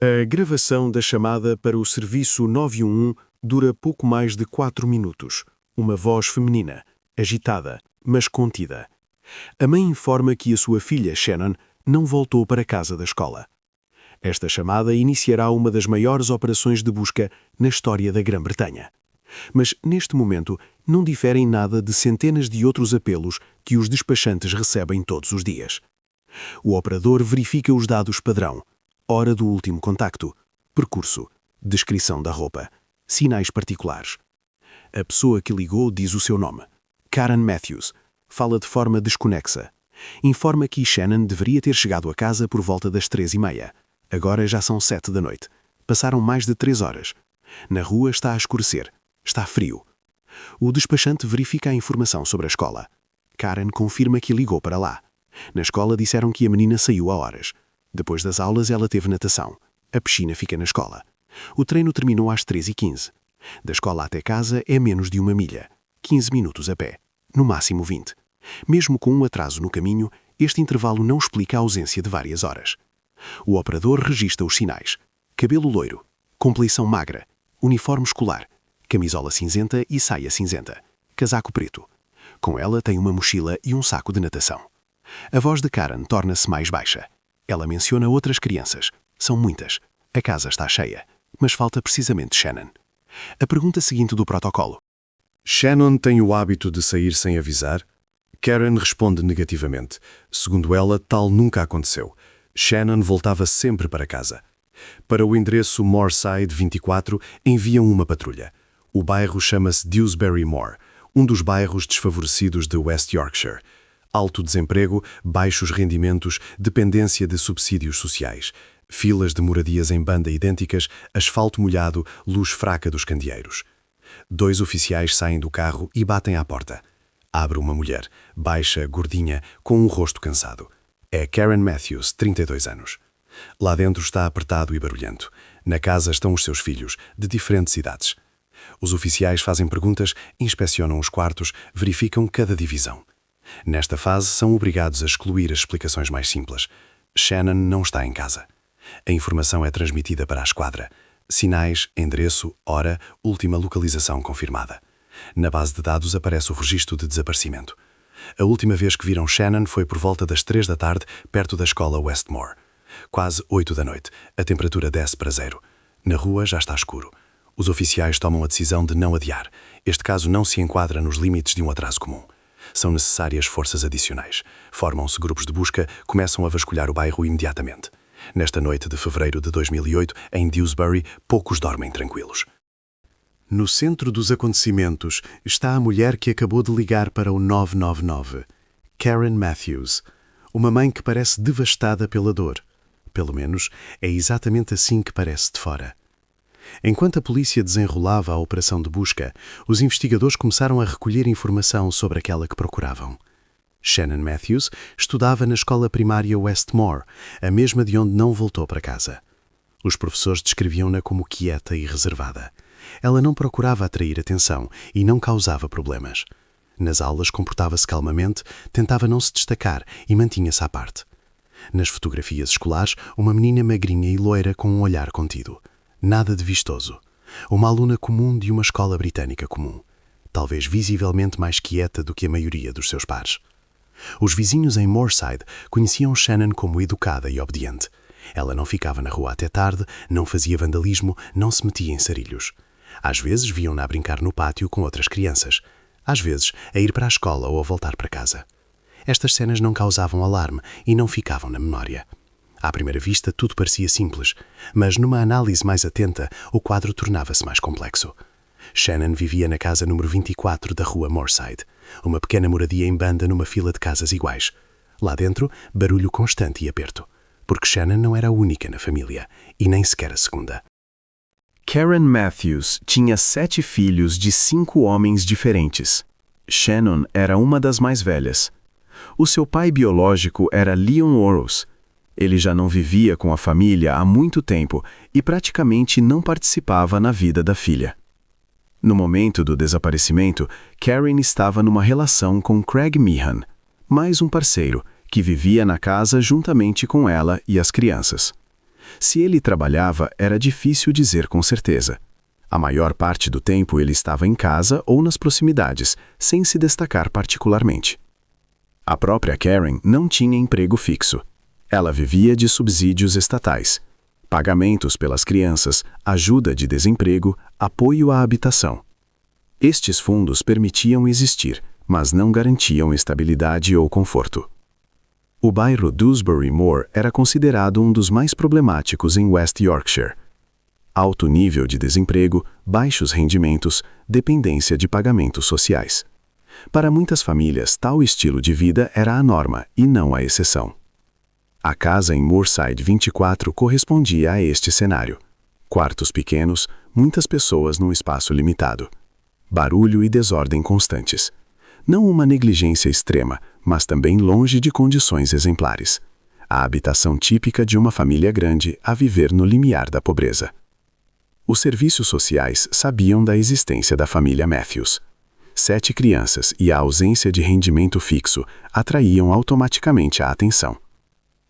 A gravação da chamada para o serviço 911 dura pouco mais de 4 minutos. Uma voz feminina, agitada, mas contida. A mãe informa que a sua filha, Shannon, não voltou para casa da escola. Esta chamada iniciará uma das maiores operações de busca na história da Grã-Bretanha. Mas, neste momento, não difere em nada de centenas de outros apelos que os despachantes recebem todos os dias. O operador verifica os dados padrão: hora do último contacto, percurso, descrição da roupa, sinais particulares. A pessoa que ligou diz o seu nome. Karen Matthews. Fala de forma desconexa. Informa que Shannon deveria ter chegado a casa por volta das 3h30. Agora já são 7 da noite. Passaram mais de 3 horas. Na rua está a escurecer. Está frio. O despachante verifica a informação sobre a escola. Karen confirma que ligou para lá. Na escola disseram que a menina saiu a horas. Depois das aulas ela teve natação. A piscina fica na escola. O treino terminou às 3h15. Da escola até casa é menos de 1 milha. 15 minutos a pé. No máximo 20. Mesmo com um atraso no caminho, este intervalo não explica a ausência de várias horas. O operador registra os sinais: cabelo loiro, compleição magra, uniforme escolar, camisola cinzenta e saia cinzenta, casaco preto. Com ela tem uma mochila e um saco de natação. A voz de Karen torna-se mais baixa. Ela menciona outras crianças. São muitas. A casa está cheia. Mas falta precisamente Shannon. A pergunta seguinte do protocolo: Shannon tem o hábito de sair sem avisar? Karen responde negativamente. Segundo ela, tal nunca aconteceu. Shannon voltava sempre para casa. Para o endereço Moorside 24, enviam uma patrulha. O bairro chama-se Dewsbury Moor, um dos bairros desfavorecidos de West Yorkshire. Alto desemprego, baixos rendimentos, dependência de subsídios sociais. Filas de moradias em banda idênticas, asfalto molhado, luz fraca dos candeeiros. 2 oficiais saem do carro e batem à porta. Abre uma mulher, baixa, gordinha, com um rosto cansado. É Karen Matthews, 32 anos. Lá dentro está apertado e barulhento. Na casa estão os seus filhos, de diferentes idades. Os oficiais fazem perguntas, inspecionam os quartos, verificam cada divisão. Nesta fase, são obrigados a excluir as explicações mais simples. Shannon não está em casa. A informação é transmitida para a esquadra. Sinais, endereço, hora, última localização confirmada. Na base de dados aparece o registro de desaparecimento. A última vez que viram Shannon foi por volta das 3 da tarde, perto da escola Westmore. Quase 8 da noite. A temperatura desce para 0. Na rua já está escuro. Os oficiais tomam a decisão de não adiar. Este caso não se enquadra nos limites de um atraso comum. São necessárias forças adicionais. Formam-se grupos de busca, começam a vasculhar o bairro imediatamente. Nesta noite de fevereiro de 2008, em Dewsbury, poucos dormem tranquilos. No centro dos acontecimentos está a mulher que acabou de ligar para o 999, Karen Matthews, uma mãe que parece devastada pela dor. Pelo menos, é exatamente assim que parece de fora. Enquanto a polícia desenrolava a operação de busca, os investigadores começaram a recolher informação sobre aquela que procuravam. Shannon Matthews estudava na escola primária Westmore, a mesma de onde não voltou para casa. Os professores descreviam-na como quieta e reservada. Ela não procurava atrair atenção e não causava problemas. Nas aulas comportava-se calmamente, tentava não se destacar e mantinha-se à parte. Nas fotografias escolares, uma menina magrinha e loira com um olhar contido. Nada de vistoso. Uma aluna comum de uma escola britânica comum. Talvez visivelmente mais quieta do que a maioria dos seus pares. Os vizinhos em Moorside conheciam Shannon como educada e obediente. Ela não ficava na rua até tarde, não fazia vandalismo, não se metia em sarilhos. Às vezes viam-na a brincar no pátio com outras crianças. Às vezes a ir para a escola ou a voltar para casa. Estas cenas não causavam alarme e não ficavam na memória. À primeira vista tudo parecia simples, mas numa análise mais atenta o quadro tornava-se mais complexo. Shannon vivia na casa número 24 da rua Moorside, uma pequena moradia em banda numa fila de casas iguais. Lá dentro, barulho constante e aperto, porque Shannon não era a única na família, e nem sequer a segunda. Karen Matthews tinha 7 filhos de 5 homens diferentes. Shannon era uma das mais velhas. O seu pai biológico era Leon Orrows. Ele já não vivia com a família há muito tempo e praticamente não participava na vida da filha. No momento do desaparecimento, Karen estava numa relação com Craig Meehan, mais um parceiro, que vivia na casa juntamente com ela e as crianças. Se ele trabalhava, era difícil dizer com certeza. A maior parte do tempo ele estava em casa ou nas proximidades, sem se destacar particularmente. A própria Karen não tinha emprego fixo. Ela vivia de subsídios estatais, pagamentos pelas crianças, ajuda de desemprego, apoio à habitação. Estes fundos permitiam existir, mas não garantiam estabilidade ou conforto. O bairro Dewsbury Moor era considerado um dos mais problemáticos em West Yorkshire. Alto nível de desemprego, baixos rendimentos, dependência de pagamentos sociais. Para muitas famílias, tal estilo de vida era a norma e não a exceção. A casa em Moorside 24 correspondia a este cenário. Quartos pequenos, muitas pessoas num espaço limitado. Barulho e desordem constantes. Não uma negligência extrema, mas também longe de condições exemplares. A habitação típica de uma família grande a viver no limiar da pobreza. Os serviços sociais sabiam da existência da família Matthews. 7 crianças e a ausência de rendimento fixo atraíam automaticamente a atenção.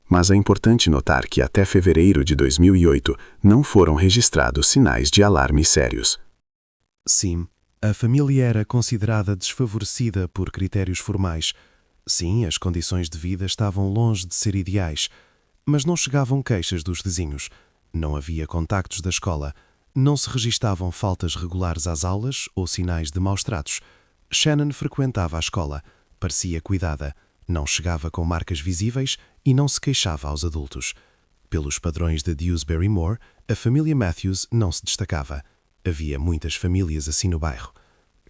Mas é importante notar que até fevereiro de 2008 não foram registrados sinais de alarme sérios. Sim, a família era considerada desfavorecida por critérios formais. Sim, as condições de vida estavam longe de ser ideais, mas não chegavam queixas dos vizinhos. Não havia contactos da escola. Não se registavam faltas regulares às aulas ou sinais de maus-tratos. Shannon frequentava a escola, parecia cuidada, não chegava com marcas visíveis e não se queixava aos adultos. Pelos padrões de Dewsbury Moor, a família Matthews não se destacava. Havia muitas famílias assim no bairro.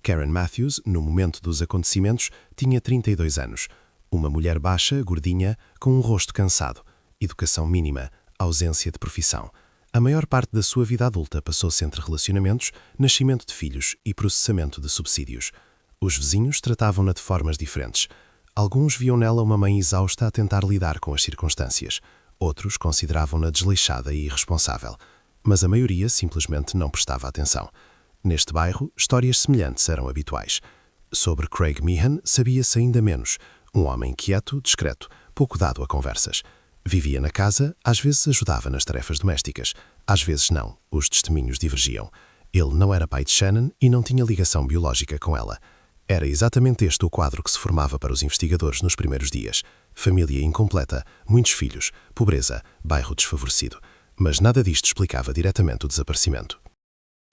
Karen Matthews, no momento dos acontecimentos, tinha 32 anos. Uma mulher baixa, gordinha, com um rosto cansado. Educação mínima, ausência de profissão. A maior parte da sua vida adulta passou-se entre relacionamentos, nascimento de filhos e processamento de subsídios. Os vizinhos tratavam-na de formas diferentes. Alguns viam nela uma mãe exausta a tentar lidar com as circunstâncias. Outros consideravam-na desleixada e irresponsável. Mas a maioria simplesmente não prestava atenção. Neste bairro, histórias semelhantes eram habituais. Sobre Craig Meehan sabia-se ainda menos. Um homem quieto, discreto, pouco dado a conversas. Vivia na casa, às vezes ajudava nas tarefas domésticas. Às vezes não, os testemunhos divergiam. Ele não era pai de Shannon e não tinha ligação biológica com ela. Era exatamente este o quadro que se formava para os investigadores nos primeiros dias. Família incompleta, muitos filhos, pobreza, bairro desfavorecido. Mas nada disto explicava diretamente o desaparecimento.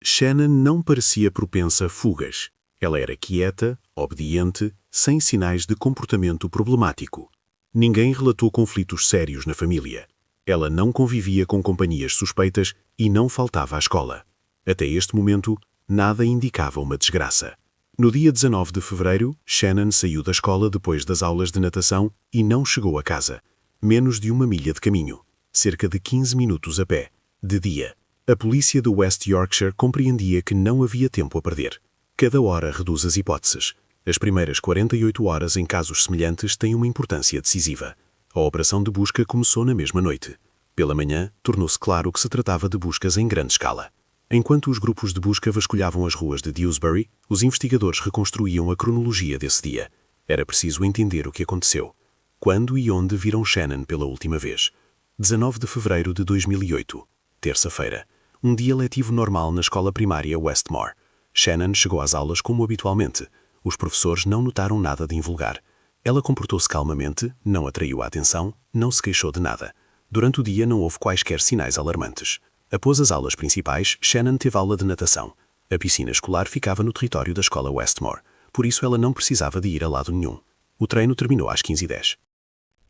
Shannon não parecia propensa a fugas. Ela era quieta, obediente, sem sinais de comportamento problemático. Ninguém relatou conflitos sérios na família. Ela não convivia com companhias suspeitas e não faltava à escola. Até este momento, nada indicava uma desgraça. No dia 19 de fevereiro, Shannon saiu da escola depois das aulas de natação e não chegou a casa. Menos de 1 milha de caminho. Cerca de 15 minutos a pé. De dia. A polícia do West Yorkshire compreendia que não havia tempo a perder. Cada hora reduz as hipóteses. As primeiras 48 horas em casos semelhantes têm uma importância decisiva. A operação de busca começou na mesma noite. Pela manhã, tornou-se claro que se tratava de buscas em grande escala. Enquanto os grupos de busca vasculhavam as ruas de Dewsbury, os investigadores reconstruíam a cronologia desse dia. Era preciso entender o que aconteceu. Quando e onde viram Shannon pela última vez? 19 de fevereiro de 2008, terça-feira. Um dia letivo normal na escola primária Westmore. Shannon chegou às aulas como habitualmente. Os professores não notaram nada de invulgar. Ela comportou-se calmamente, não atraiu a atenção, não se queixou de nada. Durante o dia não houve quaisquer sinais alarmantes. Após as aulas principais, Shannon teve aula de natação. A piscina escolar ficava no território da escola Westmore, por isso ela não precisava de ir a lado nenhum. O treino terminou às 15h10.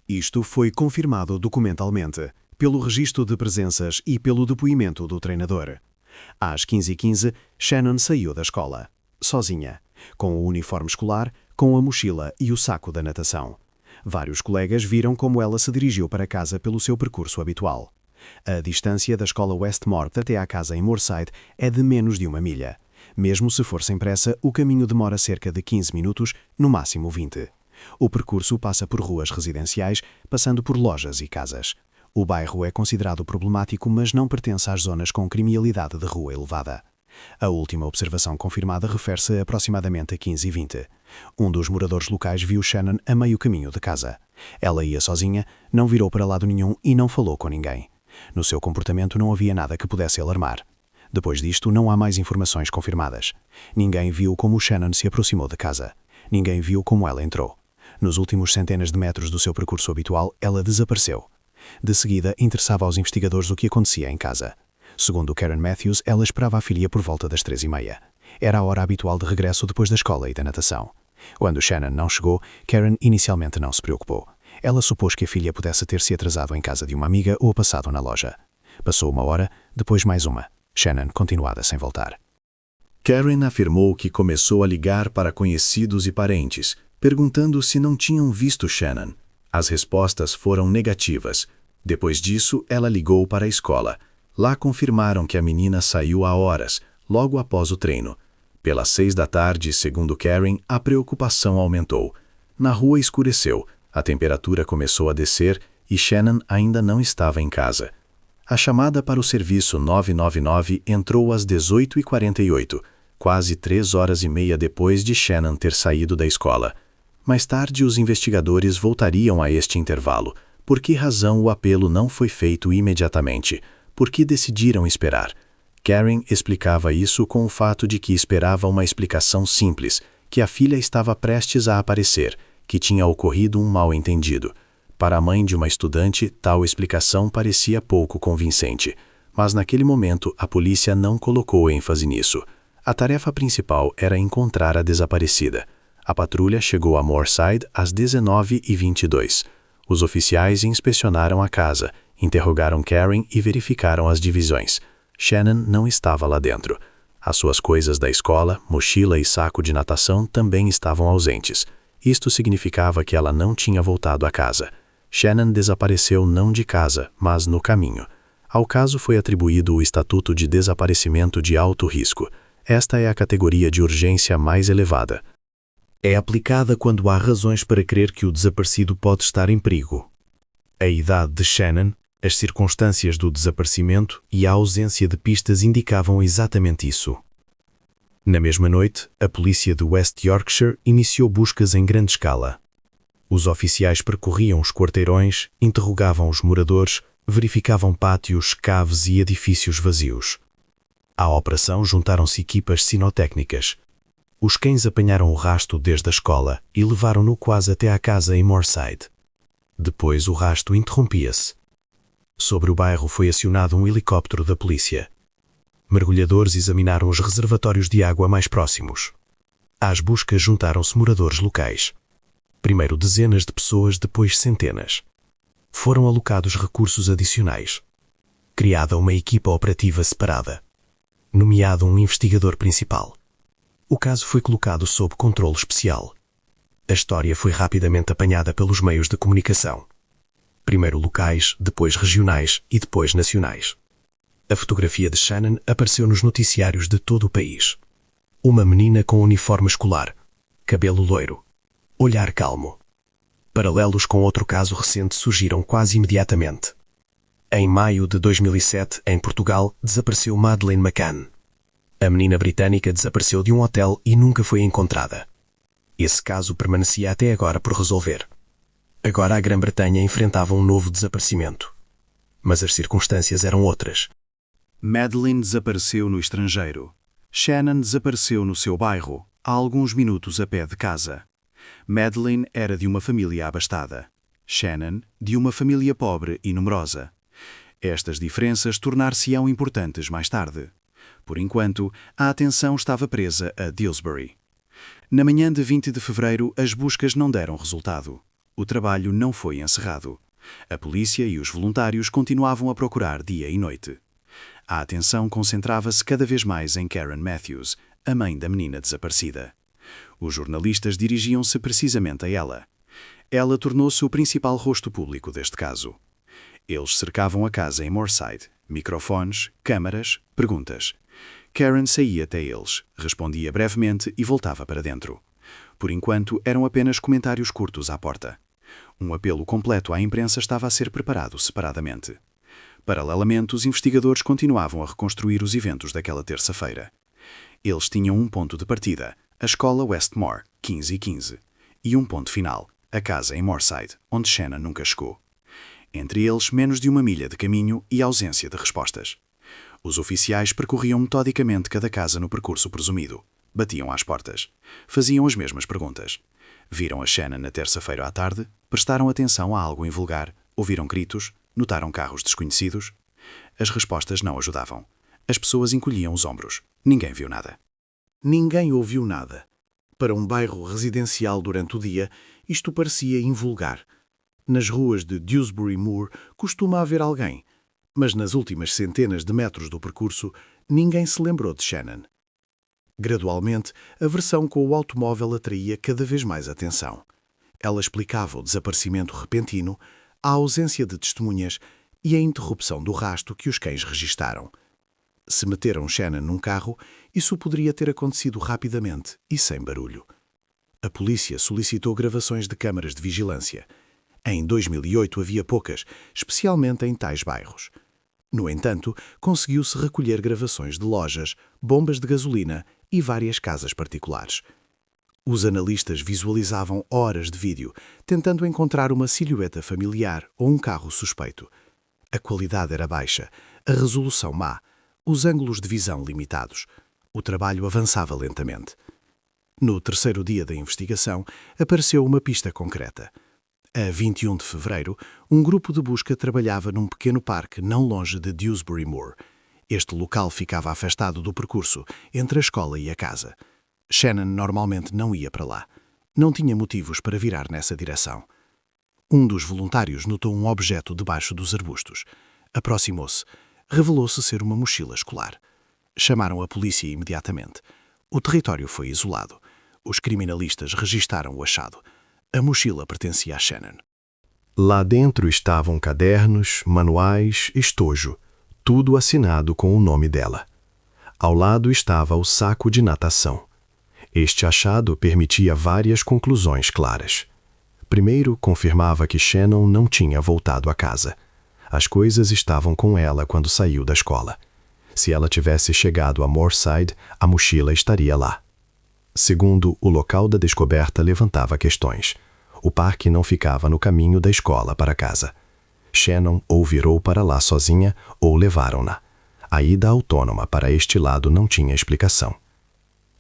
Isto foi confirmado documentalmente, pelo registro de presenças e pelo depoimento do treinador. Às 15h15, Shannon saiu da escola, sozinha, com o uniforme escolar, com a mochila e o saco da natação. Vários colegas viram como ela se dirigiu para casa pelo seu percurso habitual. A distância da escola Westmore até à casa em Moorside é de menos de 1 milha. Mesmo se for sem pressa, o caminho demora cerca de 15 minutos, no máximo 20. O percurso passa por ruas residenciais, passando por lojas e casas. O bairro é considerado problemático, mas não pertence às zonas com criminalidade de rua elevada. A última observação confirmada refere-se aproximadamente a 15h20. Um dos moradores locais viu Shannon a meio caminho de casa. Ela ia sozinha, não virou para lado nenhum e não falou com ninguém. No seu comportamento não havia nada que pudesse alarmar. Depois disto, não há mais informações confirmadas. Ninguém viu como Shannon se aproximou da casa. Ninguém viu como ela entrou. Nos últimos centenas de metros do seu percurso habitual, ela desapareceu. De seguida, interessava aos investigadores o que acontecia em casa. Segundo Karen Matthews, ela esperava a filha por volta das 3h30. Era a hora habitual de regresso depois da escola e da natação. Quando Shannon não chegou, Karen inicialmente não se preocupou. Ela supôs que a filha pudesse ter se atrasado em casa de uma amiga ou passado na loja. Passou 1 hora, depois mais uma. Shannon continuava sem voltar. Karen afirmou que começou a ligar para conhecidos e parentes, perguntando se não tinham visto Shannon. As respostas foram negativas. Depois disso, ela ligou para a escola. Lá confirmaram que a menina saiu há horas, logo após o treino. Pelas 6 da tarde, segundo Karen, a preocupação aumentou. Na rua escureceu, a temperatura começou a descer e Shannon ainda não estava em casa. A chamada para o serviço 999 entrou às 18h48, quase 3h30 depois de Shannon ter saído da escola. Mais tarde, os investigadores voltariam a este intervalo. Por que razão o apelo não foi feito imediatamente? Por que decidiram esperar? Karen explicava isso com o fato de que esperava uma explicação simples, que a filha estava prestes a aparecer, que tinha ocorrido um mal-entendido. Para a mãe de uma estudante, tal explicação parecia pouco convincente, mas naquele momento a polícia não colocou ênfase nisso. A tarefa principal era encontrar a desaparecida. A patrulha chegou a Moorside às 19h22. Os oficiais inspecionaram a casa, interrogaram Karen e verificaram as divisões. Shannon não estava lá dentro. As suas coisas da escola, mochila e saco de natação também estavam ausentes. Isto significava que ela não tinha voltado a casa. Shannon desapareceu não de casa, mas no caminho. Ao caso foi atribuído o Estatuto de Desaparecimento de Alto Risco. Esta é a categoria de urgência mais elevada. É aplicada quando há razões para crer que o desaparecido pode estar em perigo. A idade de Shannon, as circunstâncias do desaparecimento e a ausência de pistas indicavam exatamente isso. Na mesma noite, a polícia de West Yorkshire iniciou buscas em grande escala. Os oficiais percorriam os quarteirões, interrogavam os moradores, verificavam pátios, caves e edifícios vazios. À operação juntaram-se equipas sinotécnicas. Os cães apanharam o rasto desde a escola e levaram-no quase até à casa em Moorside. Depois o rasto interrompia-se. Sobre o bairro foi acionado um helicóptero da polícia. Mergulhadores examinaram os reservatórios de água mais próximos. Às buscas juntaram-se moradores locais. Primeiro dezenas de pessoas, depois centenas. Foram alocados recursos adicionais. Criada uma equipa operativa separada. Nomeado um investigador principal. O caso foi colocado sob controle especial. A história foi rapidamente apanhada pelos meios de comunicação. Primeiro locais, depois regionais e depois nacionais. A fotografia de Shannon apareceu nos noticiários de todo o país. Uma menina com uniforme escolar, cabelo loiro, olhar calmo. Paralelos com outro caso recente surgiram quase imediatamente. Em maio de 2007, em Portugal, desapareceu Madeleine McCann. A menina britânica desapareceu de um hotel e nunca foi encontrada. Esse caso permanecia até agora por resolver. Agora a Grã-Bretanha enfrentava um novo desaparecimento. Mas as circunstâncias eram outras. Madeleine desapareceu no estrangeiro. Shannon desapareceu no seu bairro, a alguns minutos a pé de casa. Madeleine era de uma família abastada. Shannon, de uma família pobre e numerosa. Estas diferenças tornar-se-ão importantes mais tarde. Por enquanto, a atenção estava presa a Dillsbury. Na manhã de 20 de fevereiro, as buscas não deram resultado. O trabalho não foi encerrado. A polícia e os voluntários continuavam a procurar dia e noite. A atenção concentrava-se cada vez mais em Karen Matthews, a mãe da menina desaparecida. Os jornalistas dirigiam-se precisamente a ela. Ela tornou-se o principal rosto público deste caso. Eles cercavam a casa em Moorside. Microfones, câmaras, perguntas. Karen saía até eles, respondia brevemente e voltava para dentro. Por enquanto, eram apenas comentários curtos à porta. Um apelo completo à imprensa estava a ser preparado separadamente. Paralelamente, os investigadores continuavam a reconstruir os eventos daquela terça-feira. Eles tinham um ponto de partida, a escola Westmore, 15h15, e um ponto final, a casa em Moorside, onde Shannon nunca chegou. entre eles menos de 1 milha de caminho e ausência de respostas. Os oficiais percorriam metodicamente cada casa no percurso presumido. Batiam às portas. Faziam as mesmas perguntas. Viram a Shannon na terça-feira à tarde? Prestaram atenção a algo invulgar? Ouviram gritos? Notaram carros desconhecidos? As respostas não ajudavam. As pessoas encolhiam os ombros. Ninguém viu nada. Ninguém ouviu nada. Para um bairro residencial durante o dia, isto parecia invulgar. Nas ruas de Dewsbury Moor costuma haver alguém, mas nas últimas centenas de metros do percurso, ninguém se lembrou de Shannon. Gradualmente, a versão com o automóvel atraía cada vez mais atenção. Ela explicava o desaparecimento repentino, a ausência de testemunhas e a interrupção do rasto que os cães registaram. Se meteram Shannon num carro, isso poderia ter acontecido rapidamente e sem barulho. A polícia solicitou gravações de câmaras de vigilância. Em 2008 havia poucas, especialmente em tais bairros. No entanto, conseguiu-se recolher gravações de lojas, bombas de gasolina e várias casas particulares. Os analistas visualizavam horas de vídeo, tentando encontrar uma silhueta familiar ou um carro suspeito. A qualidade era baixa, a resolução má, os ângulos de visão limitados. O trabalho avançava lentamente. No terceiro dia da investigação, apareceu uma pista concreta. A 21 de fevereiro, um grupo de busca trabalhava num pequeno parque não longe de Dewsbury Moor. Este local ficava afastado do percurso, entre a escola e a casa. Shannon normalmente não ia para lá. Não tinha motivos para virar nessa direção. Um dos voluntários notou um objeto debaixo dos arbustos. Aproximou-se. Revelou-se ser uma mochila escolar. Chamaram a polícia imediatamente. O território foi isolado. Os criminalistas registaram o achado. A mochila pertencia a Shannon. Lá dentro estavam cadernos, manuais, estojo, tudo assinado com o nome dela. Ao lado estava o saco de natação. Este achado permitia várias conclusões claras. Primeiro, confirmava que Shannon não tinha voltado a casa. As coisas estavam com ela quando saiu da escola. Se ela tivesse chegado a Moorside, a mochila estaria lá. Segundo, o local da descoberta levantava questões. O parque não ficava no caminho da escola para casa. Shannon ou virou para lá sozinha ou levaram-na. A ida autônoma para este lado não tinha explicação.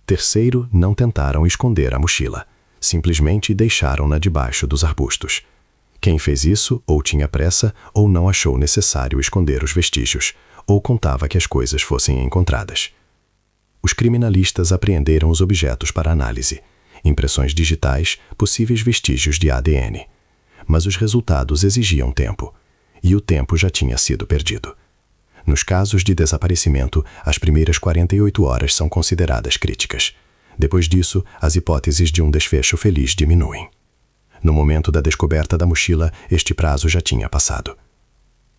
Terceiro, não tentaram esconder a mochila. Simplesmente deixaram-na debaixo dos arbustos. Quem fez isso ou tinha pressa ou não achou necessário esconder os vestígios, ou contava que as coisas fossem encontradas. Os criminalistas apreenderam os objetos para análise, impressões digitais, possíveis vestígios de ADN. Mas os resultados exigiam tempo, e o tempo já tinha sido perdido. Nos casos de desaparecimento, as primeiras 48 horas são consideradas críticas. Depois disso, as hipóteses de um desfecho feliz diminuem. No momento da descoberta da mochila, este prazo já tinha passado.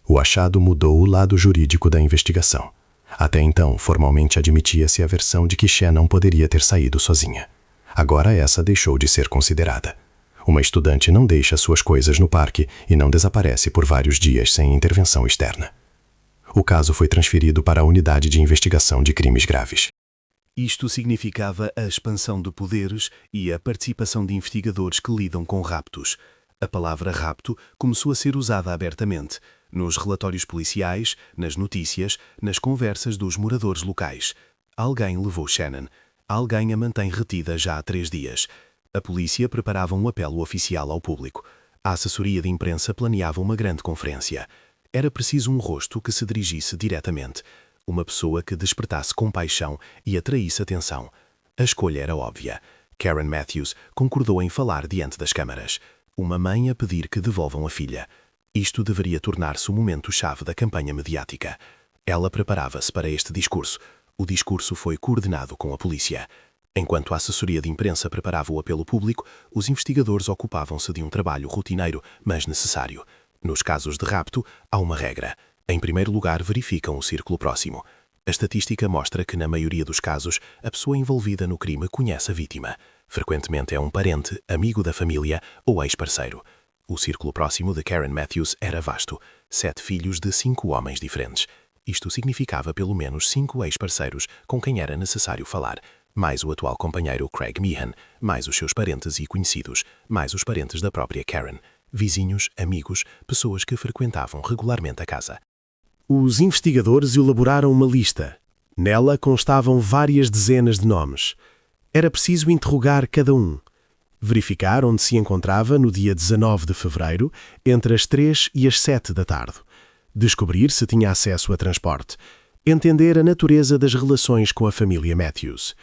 O achado mudou o lado jurídico da investigação. Até então, formalmente admitia-se a versão de que Shannon poderia ter saído sozinha. Agora essa deixou de ser considerada. Uma estudante não deixa suas coisas no parque e não desaparece por vários dias sem intervenção externa. O caso foi transferido para a Unidade de Investigação de Crimes Graves. Isto significava a expansão de poderes e a participação de investigadores que lidam com raptos. A palavra rapto começou a ser usada abertamente, nos relatórios policiais, nas notícias, nas conversas dos moradores locais. Alguém levou Shannon. Alguém a mantém retida já há 3 dias. A polícia preparava um apelo oficial ao público. A assessoria de imprensa planeava uma grande conferência. Era preciso um rosto que se dirigisse diretamente. Uma pessoa que despertasse compaixão e atraísse atenção. A escolha era óbvia. Karen Matthews concordou em falar diante das câmaras. Uma mãe a pedir que devolvam a filha. Isto deveria tornar-se o momento-chave da campanha mediática. Ela preparava-se para este discurso. O discurso foi coordenado com a polícia. Enquanto a assessoria de imprensa preparava o apelo público, os investigadores ocupavam-se de um trabalho rotineiro, mas necessário. Nos casos de rapto, há uma regra. Em primeiro lugar, verificam o círculo próximo. A estatística mostra que, na maioria dos casos, a pessoa envolvida no crime conhece a vítima. Frequentemente é um parente, amigo da família ou ex-parceiro. O círculo próximo de Karen Matthews era vasto. 7 filhos de 5 homens diferentes. Isto significava pelo menos 5 ex-parceiros com quem era necessário falar, mais o atual companheiro Craig Meehan, mais os seus parentes e conhecidos, mais os parentes da própria Karen. vizinhos, amigos, pessoas que frequentavam regularmente a casa. Os investigadores elaboraram uma lista. Nela constavam várias dezenas de nomes. Era preciso interrogar cada um. Verificar onde se encontrava no dia 19 de fevereiro, entre as 3 e as 7 da tarde. Descobrir se tinha acesso a transporte. Entender a natureza das relações com a família Matthews.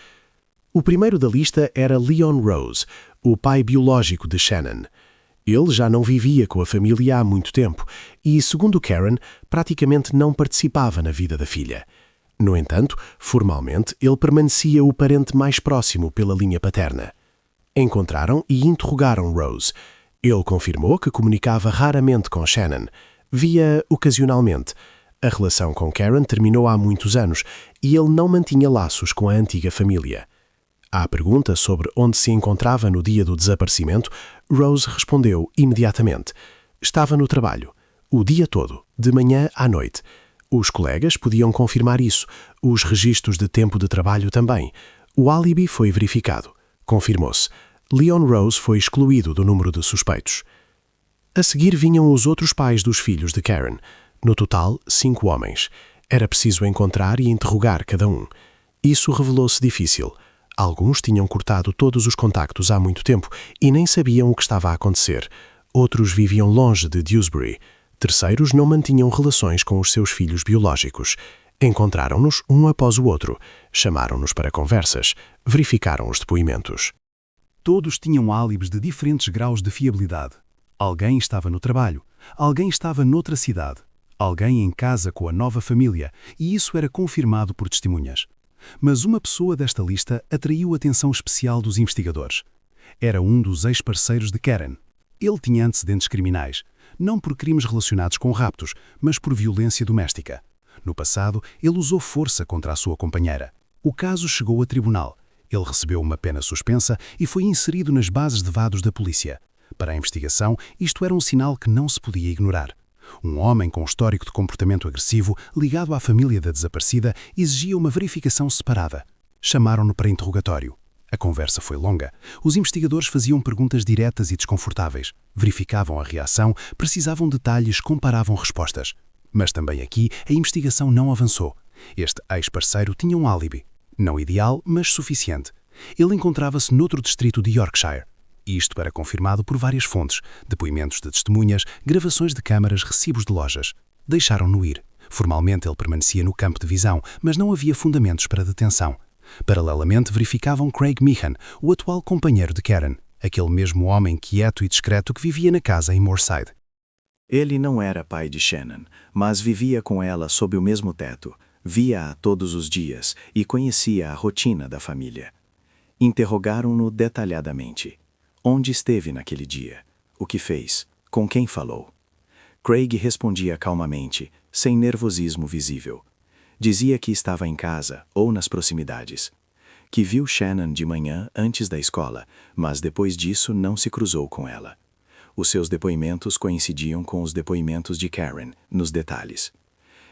O primeiro da lista era Leon Rose, o pai biológico de Shannon. Ele já não vivia com a família há muito tempo e, segundo Karen, praticamente não participava na vida da filha. No entanto, formalmente, ele permanecia o parente mais próximo pela linha paterna. Encontraram e interrogaram Rose. Ele confirmou que comunicava raramente com Shannon. Via ocasionalmente. A relação com Karen terminou há muitos anos e ele não mantinha laços com a antiga família. À pergunta sobre onde se encontrava no dia do desaparecimento, Rose respondeu imediatamente. Estava no trabalho. O dia todo, de manhã à noite. Os colegas podiam confirmar isso. Os registros de tempo de trabalho também. O álibi foi verificado. Confirmou-se. Leon Rose foi excluído do número de suspeitos. A seguir vinham os outros pais dos filhos de Karen. No total, 5 homens. Era preciso encontrar e interrogar cada um. Isso revelou-se difícil. Alguns tinham cortado todos os contactos há muito tempo e nem sabiam o que estava a acontecer. Outros viviam longe de Dewsbury. Terceiros não mantinham relações com os seus filhos biológicos. Encontraram-nos um após o outro. Chamaram-nos para conversas. Verificaram os depoimentos. Todos tinham álibis de diferentes graus de fiabilidade. Alguém estava no trabalho. Alguém estava noutra cidade. Alguém em casa com a nova família. E isso era confirmado por testemunhas. Mas uma pessoa desta lista atraiu a atenção especial dos investigadores. Era um dos ex-parceiros de Karen. Ele tinha antecedentes criminais, não por crimes relacionados com raptos, mas por violência doméstica. No passado, ele usou força contra a sua companheira. O caso chegou a tribunal. Ele recebeu uma pena suspensa e foi inserido nas bases de dados da polícia. Para a investigação, isto era um sinal que não se podia ignorar. Um homem com histórico de comportamento agressivo, ligado à família da desaparecida, exigia uma verificação separada. Chamaram-no para interrogatório. A conversa foi longa. Os investigadores faziam perguntas diretas e desconfortáveis. Verificavam a reação, precisavam de detalhes, comparavam respostas. Mas também aqui a investigação não avançou. Este ex-parceiro tinha um álibi. Não ideal, mas suficiente. Ele encontrava-se noutro distrito de Yorkshire. Isto era confirmado por várias fontes, depoimentos de testemunhas, gravações de câmaras, recibos de lojas. Deixaram-no ir. Formalmente ele permanecia no campo de visão, mas não havia fundamentos para detenção. Paralelamente verificavam Craig Meehan, o atual companheiro de Karen, aquele mesmo homem quieto e discreto que vivia na casa em Moorside. Ele não era pai de Shannon, mas vivia com ela sob o mesmo teto, via-a todos os dias e conhecia a rotina da família. Interrogaram-no detalhadamente. Onde esteve naquele dia? O que fez? Com quem falou? Craig respondia calmamente, sem nervosismo visível. Dizia que estava em casa ou nas proximidades. Que viu Shannon de manhã antes da escola, mas depois disso não se cruzou com ela. Os seus depoimentos coincidiam com os depoimentos de Karen, nos detalhes.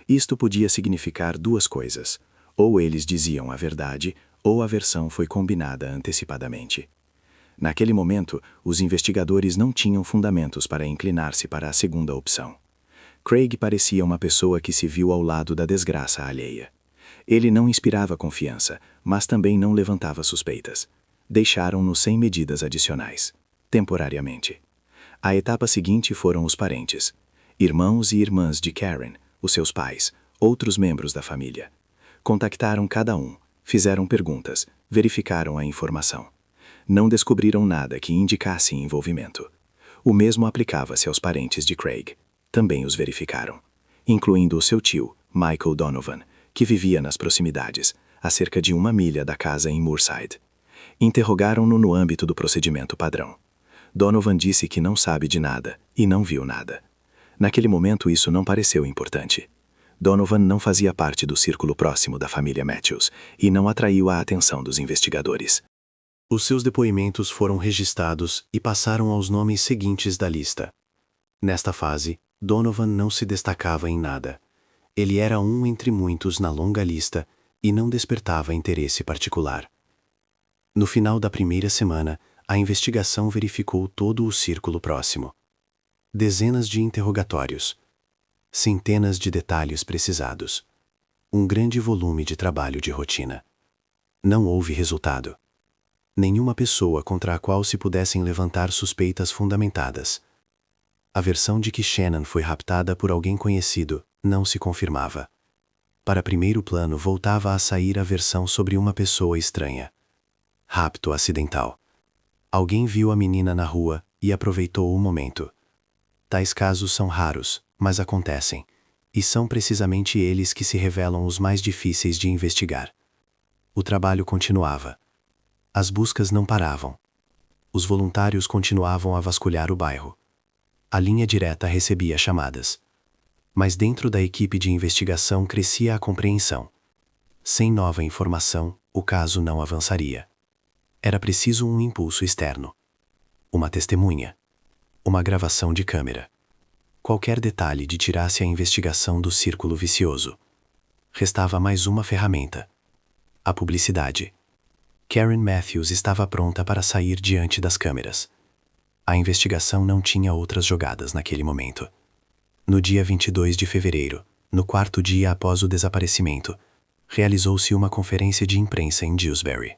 Isto podia significar duas coisas. Ou eles diziam a verdade, ou a versão foi combinada antecipadamente. Naquele momento, os investigadores não tinham fundamentos para inclinar-se para a segunda opção. Craig parecia uma pessoa que se viu ao lado da desgraça alheia. Ele não inspirava confiança, mas também não levantava suspeitas. Deixaram-no sem medidas adicionais, temporariamente. A etapa seguinte foram os parentes. Irmãos e irmãs de Karen, os seus pais, outros membros da família. Contactaram cada um, fizeram perguntas, verificaram a informação. Não descobriram nada que indicasse envolvimento. O mesmo aplicava-se aos parentes de Craig. Também os verificaram, incluindo o seu tio, Michael Donovan, que vivia nas proximidades, a cerca de 1 milha da casa em Moorside. Interrogaram-no no âmbito do procedimento padrão. Donovan disse que não sabe de nada e não viu nada. Naquele momento isso não pareceu importante. Donovan não fazia parte do círculo próximo da família Matthews e não atraiu a atenção dos investigadores. Os seus depoimentos foram registrados e passaram aos nomes seguintes da lista. Nesta fase, Donovan não se destacava em nada. Ele era um entre muitos na longa lista e não despertava interesse particular. No final da primeira semana, a investigação verificou todo o círculo próximo. Dezenas de interrogatórios. Centenas de detalhes precisados. Um grande volume de trabalho de rotina. Não houve resultado. Nenhuma pessoa contra a qual se pudessem levantar suspeitas fundamentadas. A versão de que Shannon foi raptada por alguém conhecido não se confirmava. Para primeiro plano voltava a sair a versão sobre uma pessoa estranha. Rapto acidental. Alguém viu a menina na rua e aproveitou o momento. Tais casos são raros, mas acontecem, e são precisamente eles que se revelam os mais difíceis de investigar. O trabalho continuava. As buscas não paravam. Os voluntários continuavam a vasculhar o bairro. A linha direta recebia chamadas. Mas dentro da equipe de investigação crescia a compreensão. Sem nova informação, o caso não avançaria. Era preciso um impulso externo. Uma testemunha. Uma gravação de câmera. Qualquer detalhe de tirasse a investigação do círculo vicioso. Restava mais uma ferramenta. A publicidade. Karen Matthews estava pronta para sair diante das câmeras. A investigação não tinha outras jogadas naquele momento. No dia 22 de fevereiro, no quarto dia após o desaparecimento, realizou-se uma conferência de imprensa em Dewsbury.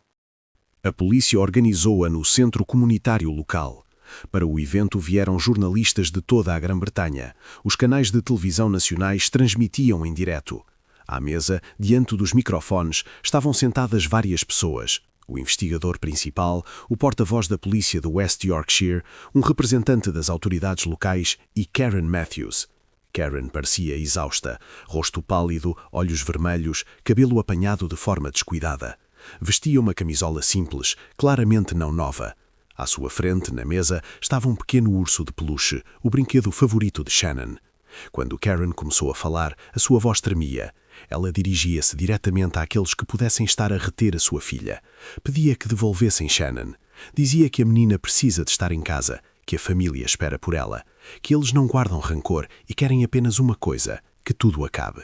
A polícia organizou-a no centro comunitário local. Para o evento vieram jornalistas de toda a Grã-Bretanha. Os canais de televisão nacionais transmitiam em direto. À mesa, diante dos microfones, estavam sentadas várias pessoas. O investigador principal, o porta-voz da polícia de West Yorkshire, um representante das autoridades locais e Karen Matthews. Karen parecia exausta, rosto pálido, olhos vermelhos, cabelo apanhado de forma descuidada. Vestia uma camisola simples, claramente não nova. À sua frente, na mesa, estava um pequeno urso de peluche, o brinquedo favorito de Shannon. Quando Karen começou a falar, a sua voz tremia. Ela dirigia-se diretamente àqueles que pudessem estar a reter a sua filha. Pedia que devolvessem Shannon. Dizia que a menina precisa de estar em casa, que a família espera por ela, que eles não guardam rancor e querem apenas uma coisa, que tudo acabe.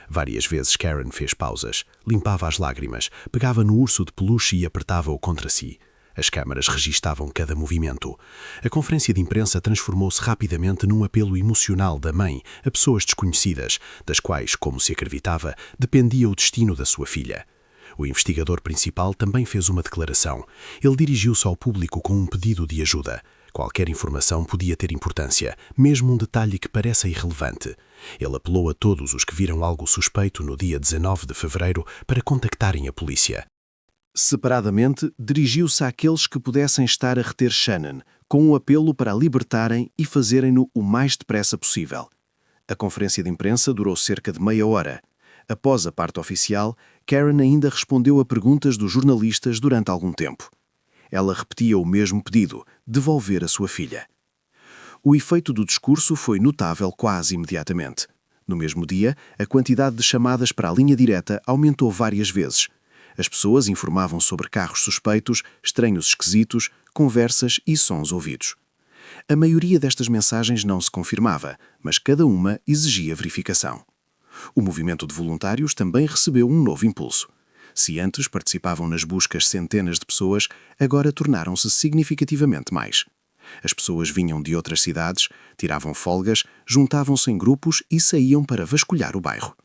Várias vezes Karen fez pausas, limpava as lágrimas, pegava no urso de peluche e apertava-o contra si. As câmaras registavam cada movimento. A conferência de imprensa transformou-se rapidamente num apelo emocional da mãe a pessoas desconhecidas, das quais, como se acreditava, dependia o destino da sua filha. O investigador principal também fez uma declaração. Ele dirigiu-se ao público com um pedido de ajuda. Qualquer informação podia ter importância, mesmo um detalhe que pareça irrelevante. Ele apelou a todos os que viram algo suspeito no dia 19 de fevereiro para contactarem a polícia. Separadamente, dirigiu-se àqueles que pudessem estar a reter Shannon, com um apelo para a libertarem e fazerem-no o mais depressa possível. A conferência de imprensa durou cerca de meia hora. Após a parte oficial, Karen ainda respondeu a perguntas dos jornalistas durante algum tempo. Ela repetia o mesmo pedido, devolver a sua filha. O efeito do discurso foi notável quase imediatamente. No mesmo dia, a quantidade de chamadas para a linha direta aumentou várias vezes. As pessoas informavam sobre carros suspeitos, estranhos esquisitos, conversas e sons ouvidos. A maioria destas mensagens não se confirmava, mas cada uma exigia verificação. O movimento de voluntários também recebeu um novo impulso. Se antes participavam nas buscas centenas de pessoas, agora tornaram-se significativamente mais. As pessoas vinham de outras cidades, tiravam folgas, juntavam-se em grupos e saíam para vasculhar o bairro.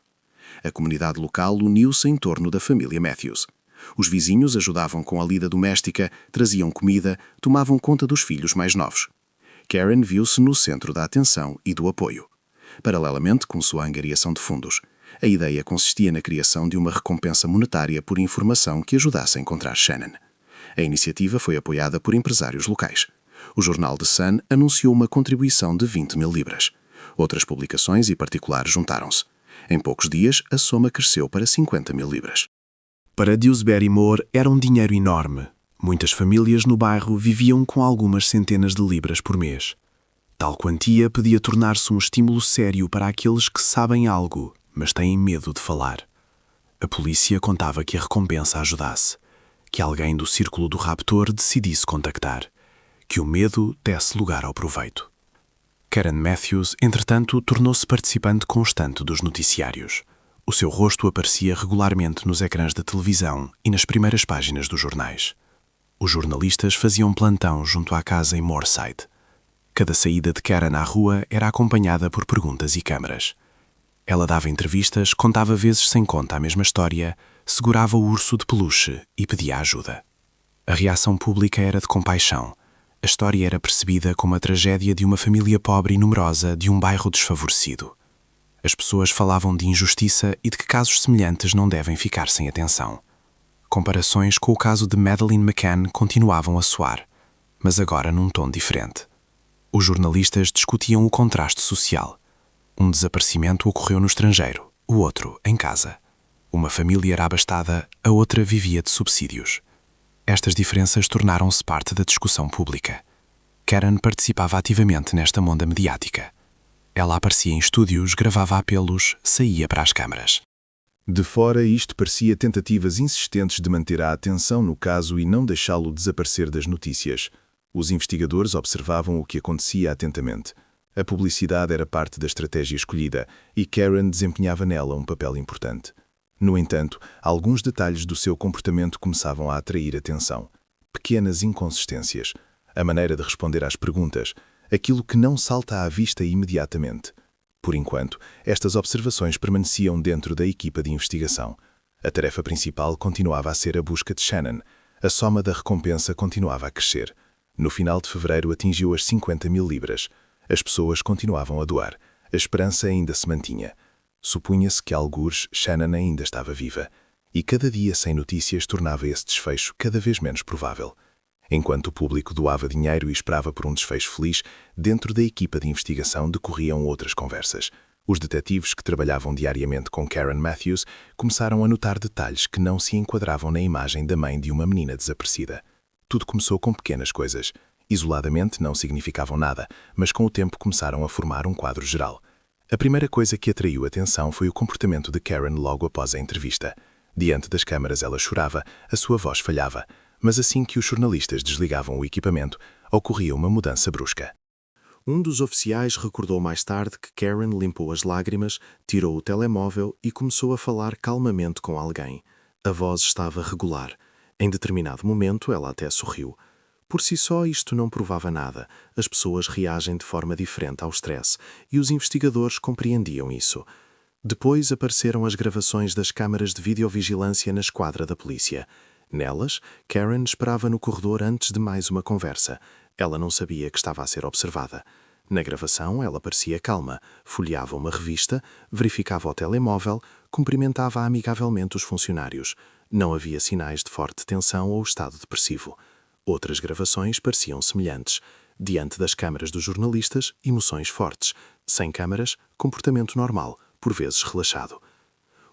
A comunidade local uniu-se em torno da família Matthews. Os vizinhos ajudavam com a lida doméstica, traziam comida, tomavam conta dos filhos mais novos. Karen viu-se no centro da atenção e do apoio. Paralelamente, começou a angariação de fundos. A ideia consistia na criação de uma recompensa monetária por informação que ajudasse a encontrar Shannon. A iniciativa foi apoiada por empresários locais. O jornal The Sun anunciou uma contribuição de 20 mil libras. Outras publicações e particulares juntaram-se. Em poucos dias, a soma cresceu para 50 mil libras. Para Dewsbury Moor era um dinheiro enorme. Muitas famílias no bairro viviam com algumas centenas de libras por mês. Tal quantia podia tornar-se um estímulo sério para aqueles que sabem algo, mas têm medo de falar. A polícia contava que a recompensa ajudasse, que alguém do círculo do raptor decidisse contactar, que o medo desse lugar ao proveito. Karen Matthews, entretanto, tornou-se participante constante dos noticiários. O seu rosto aparecia regularmente nos ecrãs da televisão e nas primeiras páginas dos jornais. Os jornalistas faziam plantão junto à casa em Moorside. Cada saída de Karen à rua era acompanhada por perguntas e câmaras. Ela dava entrevistas, contava vezes sem conta a mesma história, segurava o urso de peluche e pedia ajuda. A reação pública era de compaixão. A história era percebida como a tragédia de uma família pobre e numerosa de um bairro desfavorecido. As pessoas falavam de injustiça e de que casos semelhantes não devem ficar sem atenção. Comparações com o caso de Madeleine McCann continuavam a soar, mas agora num tom diferente. Os jornalistas discutiam o contraste social. Um desaparecimento ocorreu no estrangeiro, o outro em casa. Uma família era abastada, a outra vivia de subsídios. Estas diferenças tornaram-se parte da discussão pública. Karen participava ativamente nesta monda mediática. Ela aparecia em estúdios, gravava apelos, saía para as câmaras. De fora, isto parecia tentativas insistentes de manter a atenção no caso e não deixá-lo desaparecer das notícias. Os investigadores observavam o que acontecia atentamente. A publicidade era parte da estratégia escolhida e Karen desempenhava nela um papel importante. No entanto, alguns detalhes do seu comportamento começavam a atrair atenção. Pequenas inconsistências. A maneira de responder às perguntas. Aquilo que não salta à vista imediatamente. Por enquanto, estas observações permaneciam dentro da equipa de investigação. A tarefa principal continuava a ser a busca de Shannon. A soma da recompensa continuava a crescer. No final de fevereiro atingiu as 50.000 libras. As pessoas continuavam a doar. A esperança ainda se mantinha. Supunha-se que algures Shannon ainda estava viva. E cada dia sem notícias tornava esse desfecho cada vez menos provável. Enquanto o público doava dinheiro e esperava por um desfecho feliz, dentro da equipa de investigação decorriam outras conversas. Os detetives que trabalhavam diariamente com Karen Matthews começaram a notar detalhes que não se enquadravam na imagem da mãe de uma menina desaparecida. Tudo começou com pequenas coisas. Isoladamente não significavam nada, mas com o tempo começaram a formar um quadro geral. A primeira coisa que atraiu atenção foi o comportamento de Karen logo após a entrevista. Diante das câmaras ela chorava, a sua voz falhava. Mas assim que os jornalistas desligavam o equipamento, ocorria uma mudança brusca. Um dos oficiais recordou mais tarde que Karen limpou as lágrimas, tirou o telemóvel e começou a falar calmamente com alguém. A voz estava regular. Em determinado momento, ela até sorriu. Por si só, isto não provava nada. As pessoas reagem de forma diferente ao stress e os investigadores compreendiam isso. Depois apareceram as gravações das câmaras de videovigilância na esquadra da polícia. Nelas, Karen esperava no corredor antes de mais uma conversa. Ela não sabia que estava a ser observada. Na gravação, ela parecia calma, folheava uma revista, verificava o telemóvel, cumprimentava amigavelmente os funcionários. Não havia sinais de forte tensão ou estado depressivo. Outras gravações pareciam semelhantes. Diante das câmaras dos jornalistas, emoções fortes. Sem câmaras, comportamento normal, por vezes relaxado.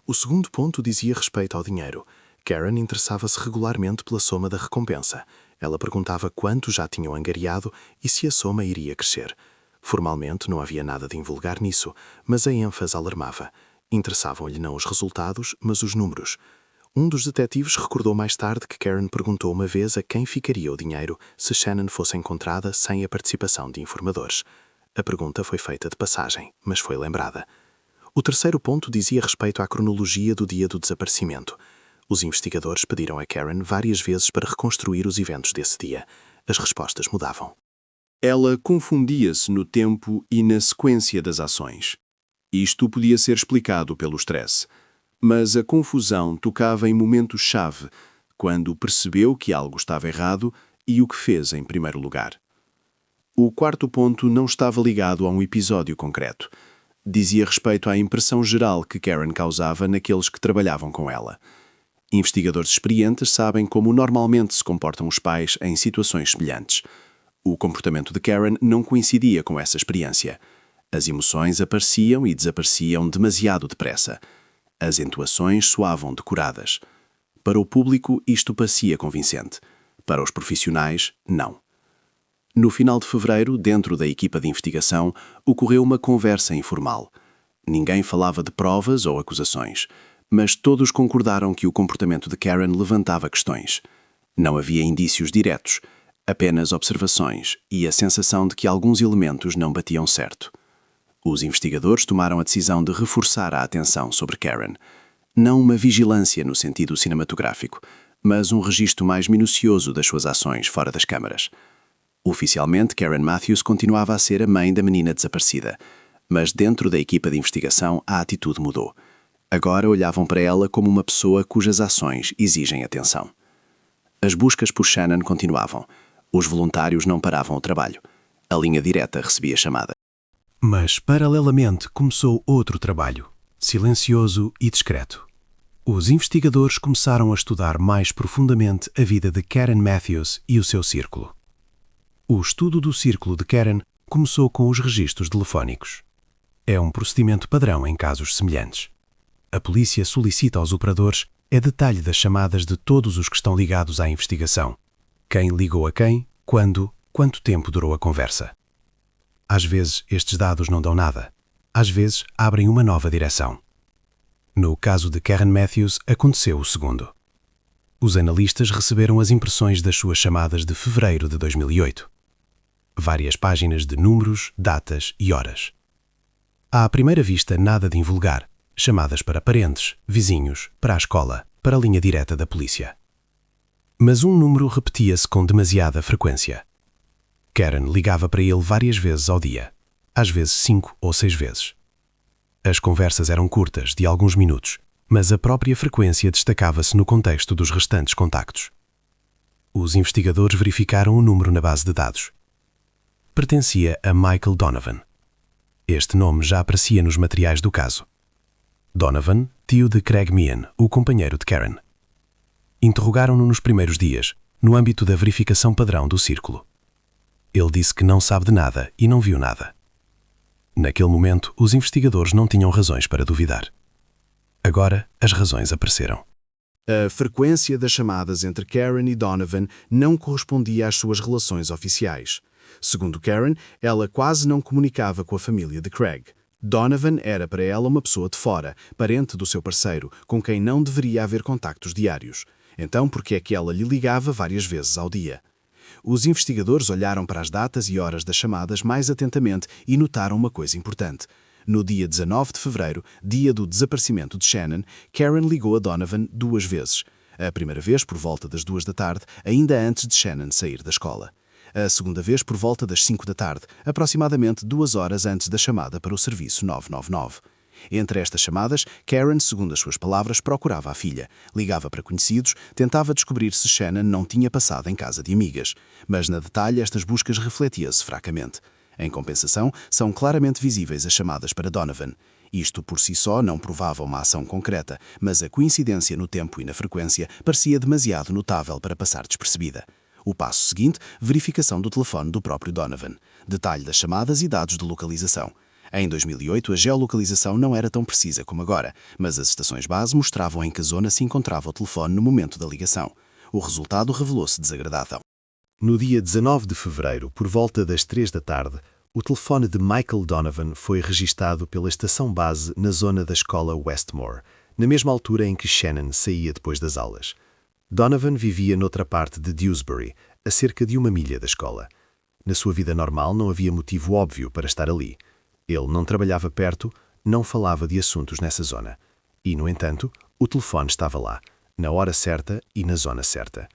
O segundo ponto dizia respeito ao dinheiro. Karen interessava-se regularmente pela soma da recompensa. Ela perguntava quanto já tinham angariado e se a soma iria crescer. Formalmente não havia nada de invulgar nisso, mas a ênfase alarmava. Interessavam-lhe não os resultados, mas os números. Um dos detetives recordou mais tarde que Karen perguntou uma vez a quem ficaria o dinheiro se Shannon fosse encontrada sem a participação de informadores. A pergunta foi feita de passagem, mas foi lembrada. O terceiro ponto dizia respeito à cronologia do dia do desaparecimento. Os investigadores pediram a Karen várias vezes para reconstruir os eventos desse dia. As respostas mudavam. Ela confundia-se no tempo e na sequência das ações. Isto podia ser explicado pelo stress, mas a confusão tocava em momentos-chave, quando percebeu que algo estava errado e o que fez em primeiro lugar. O quarto ponto não estava ligado a um episódio concreto. Dizia respeito à impressão geral que Karen causava naqueles que trabalhavam com ela. Investigadores experientes sabem como normalmente se comportam os pais em situações semelhantes. O comportamento de Karen não coincidia com essa experiência. As emoções apareciam e desapareciam demasiado depressa. As entoações soavam decoradas. Para o público, isto parecia convincente. Para os profissionais, não. No final de fevereiro, dentro da equipa de investigação, ocorreu uma conversa informal. Ninguém falava de provas ou acusações, mas todos concordaram que o comportamento de Karen levantava questões. Não havia indícios diretos, apenas observações e a sensação de que alguns elementos não batiam certo. Os investigadores tomaram a decisão de reforçar a atenção sobre Karen. Não uma vigilância no sentido cinematográfico, mas um registro mais minucioso das suas ações fora das câmaras. Oficialmente, Karen Matthews continuava a ser a mãe da menina desaparecida, mas dentro da equipa de investigação a atitude mudou. Agora olhavam para ela como uma pessoa cujas ações exigem atenção. As buscas por Shannon continuavam. Os voluntários não paravam o trabalho. A linha direta recebia chamada. Mas, paralelamente, começou outro trabalho, silencioso e discreto. Os investigadores começaram a estudar mais profundamente a vida de Karen Matthews e o seu círculo. O estudo do círculo de Karen começou com os registros telefónicos. É um procedimento padrão em casos semelhantes. A polícia solicita aos operadores detalhe das chamadas de todos os que estão ligados à investigação. Quem ligou a quem, quando, quanto tempo durou a conversa. Às vezes, estes dados não dão nada. Às vezes, abrem uma nova direção. No caso de Karen Matthews, aconteceu o segundo. Os analistas receberam as impressões das suas chamadas de fevereiro de 2008. Várias páginas de números, datas e horas. À primeira vista, nada de invulgar. Chamadas para parentes, vizinhos, para a escola, para a linha direta da polícia. Mas um número repetia-se com demasiada frequência. Karen ligava para ele várias vezes ao dia, às vezes 5 ou 6 vezes. As conversas eram curtas, de alguns minutos, mas a própria frequência destacava-se no contexto dos restantes contactos. Os investigadores verificaram o número na base de dados. Pertencia a Michael Donovan. Este nome já aparecia nos materiais do caso. Donovan, tio de Craig Meehan, o companheiro de Karen. Interrogaram-no nos primeiros dias, no âmbito da verificação padrão do círculo. Ele disse que não sabe de nada e não viu nada. Naquele momento, os investigadores não tinham razões para duvidar. Agora, as razões apareceram. A frequência das chamadas entre Karen e Donovan não correspondia às suas relações oficiais. Segundo Karen, ela quase não comunicava com a família de Craig. Donovan era para ela uma pessoa de fora, parente do seu parceiro, com quem não deveria haver contactos diários. Então, por que é que ela lhe ligava várias vezes ao dia? Os investigadores olharam para as datas e horas das chamadas mais atentamente e notaram uma coisa importante. No dia 19 de fevereiro, dia do desaparecimento de Shannon, Karen ligou a Donovan 2 vezes. A primeira vez por volta das 2 da tarde, ainda antes de Shannon sair da escola. A segunda vez por volta das 5 da tarde, aproximadamente 2 horas antes da chamada para o serviço 999. Entre estas chamadas, Karen, segundo as suas palavras, procurava a filha, ligava para conhecidos, tentava descobrir se Shannon não tinha passado em casa de amigas. Mas na detalhe estas buscas refletiam-se fracamente. Em compensação, são claramente visíveis as chamadas para Donovan. Isto por si só não provava uma ação concreta, mas a coincidência no tempo e na frequência parecia demasiado notável para passar despercebida. O passo seguinte, verificação do telefone do próprio Donovan. Detalhe das chamadas e dados de localização. Em 2008, a geolocalização não era tão precisa como agora, mas as estações base mostravam em que zona se encontrava o telefone no momento da ligação. O resultado revelou-se desagradável. No dia 19 de fevereiro, por volta das 3 da tarde, o telefone de Michael Donovan foi registado pela estação base na zona da escola Westmore, na mesma altura em que Shannon saía depois das aulas. Donovan vivia noutra parte de Dewsbury, a cerca de 1 milha da escola. Na sua vida normal não havia motivo óbvio para estar ali. Ele não trabalhava perto, não falava de assuntos nessa zona. E, no entanto, o telefone estava lá, na hora certa e na zona certa.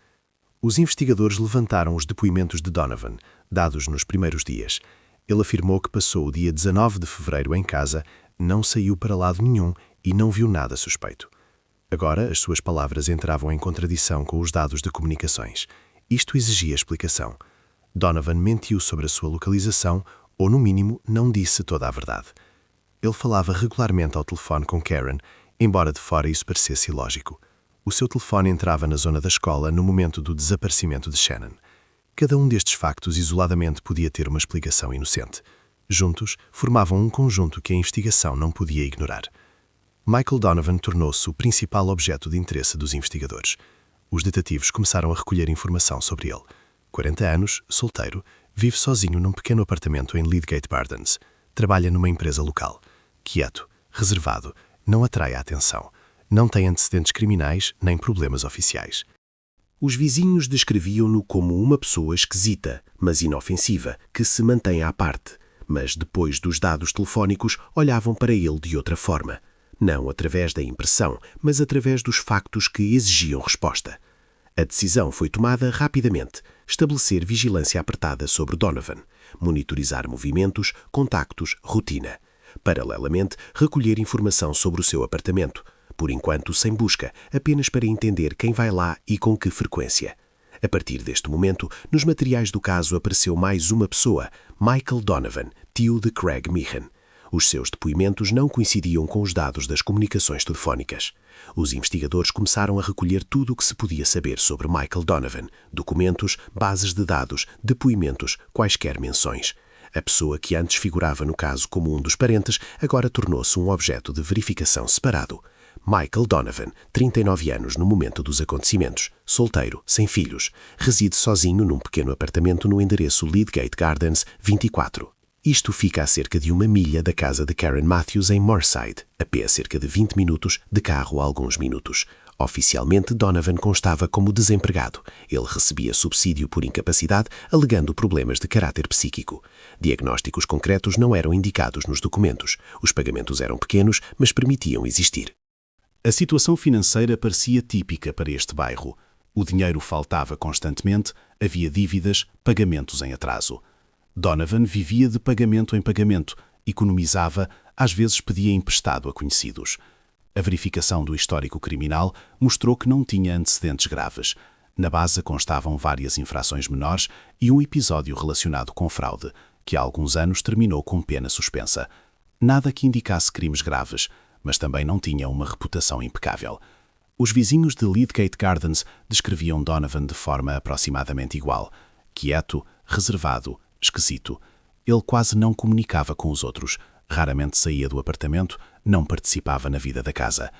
Os investigadores levantaram os depoimentos de Donovan, dados nos primeiros dias. Ele afirmou que passou o dia 19 de fevereiro em casa, não saiu para lado nenhum e não viu nada suspeito. Agora, as suas palavras entravam em contradição com os dados de comunicações. Isto exigia explicação. Donovan mentiu sobre a sua localização ou, no mínimo, não disse toda a verdade. Ele falava regularmente ao telefone com Karen, embora de fora isso parecesse ilógico. O seu telefone entrava na zona da escola no momento do desaparecimento de Shannon. Cada um destes factos isoladamente podia ter uma explicação inocente. Juntos, formavam um conjunto que a investigação não podia ignorar. Michael Donovan tornou-se o principal objeto de interesse dos investigadores. Os detetives começaram a recolher informação sobre ele. 40 anos, solteiro, vive sozinho num pequeno apartamento em Leadgate Gardens. Trabalha numa empresa local. Quieto, reservado, não atrai a atenção. Não tem antecedentes criminais nem problemas oficiais. Os vizinhos descreviam-no como uma pessoa esquisita, mas inofensiva, que se mantém à parte. Mas depois dos dados telefónicos, olhavam para ele de outra forma. Não através da impressão, mas através dos factos que exigiam resposta. A decisão foi tomada rapidamente. estabelecer vigilância apertada sobre Donovan, monitorizar movimentos, contactos, rotina. Paralelamente, recolher informação sobre o seu apartamento, por enquanto sem busca, apenas para entender quem vai lá e com que frequência. A partir deste momento, nos materiais do caso apareceu mais uma pessoa, Michael Donovan, tio de Craig Meehan. Os seus depoimentos não coincidiam com os dados das comunicações telefónicas. Os investigadores começaram a recolher tudo o que se podia saber sobre Michael Donovan: documentos, bases de dados, depoimentos, quaisquer menções. A pessoa que antes figurava no caso como um dos parentes agora tornou-se um objeto de verificação separado. Michael Donovan, 39 anos no momento dos acontecimentos, solteiro, sem filhos, reside sozinho num pequeno apartamento no endereço Leadgate Gardens 24. Isto fica a cerca de 1 milha da casa de Karen Matthews em Moorside, a pé cerca de 20 minutos, de carro alguns minutos. Oficialmente, Donovan constava como desempregado. Ele recebia subsídio por incapacidade, alegando problemas de caráter psíquico. Diagnósticos concretos não eram indicados nos documentos. Os pagamentos eram pequenos, mas permitiam existir. A situação financeira parecia típica para este bairro. O dinheiro faltava constantemente, havia dívidas, pagamentos em atraso. Donovan vivia de pagamento em pagamento, economizava, às vezes pedia emprestado a conhecidos. A verificação do histórico criminal mostrou que não tinha antecedentes graves. Na base constavam várias infrações menores e um episódio relacionado com fraude, que há alguns anos terminou com pena suspensa. Nada que indicasse crimes graves, mas também não tinha uma reputação impecável. Os vizinhos de Leadgate Gardens descreviam Donovan de forma aproximadamente igual: quieto, reservado, esquisito. Ele quase não comunicava com os outros, raramente saía do apartamento, não participava na vida da casa.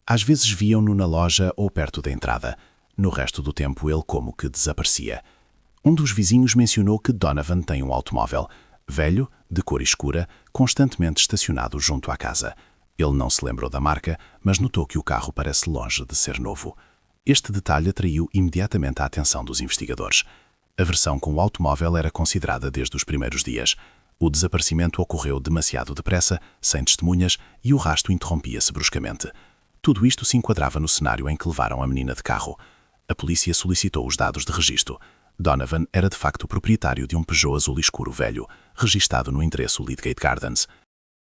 Às vezes viam-no na loja ou perto da entrada. No resto do tempo ele como que desaparecia. Um dos vizinhos mencionou que Donovan tem um automóvel, velho, de cor escura, constantemente estacionado junto à casa. Ele não se lembrou da marca, mas notou que o carro parece longe de ser novo. Este detalhe atraiu imediatamente a atenção dos investigadores. A versão com o automóvel era considerada desde os primeiros dias. O desaparecimento ocorreu demasiado depressa, sem testemunhas, e o rastro interrompia-se bruscamente. Tudo isto se enquadrava no cenário em que levaram a menina de carro. A polícia solicitou os dados de registro. Donovan era de facto proprietário de um Peugeot azul escuro velho, registado no endereço Leadgate Gardens.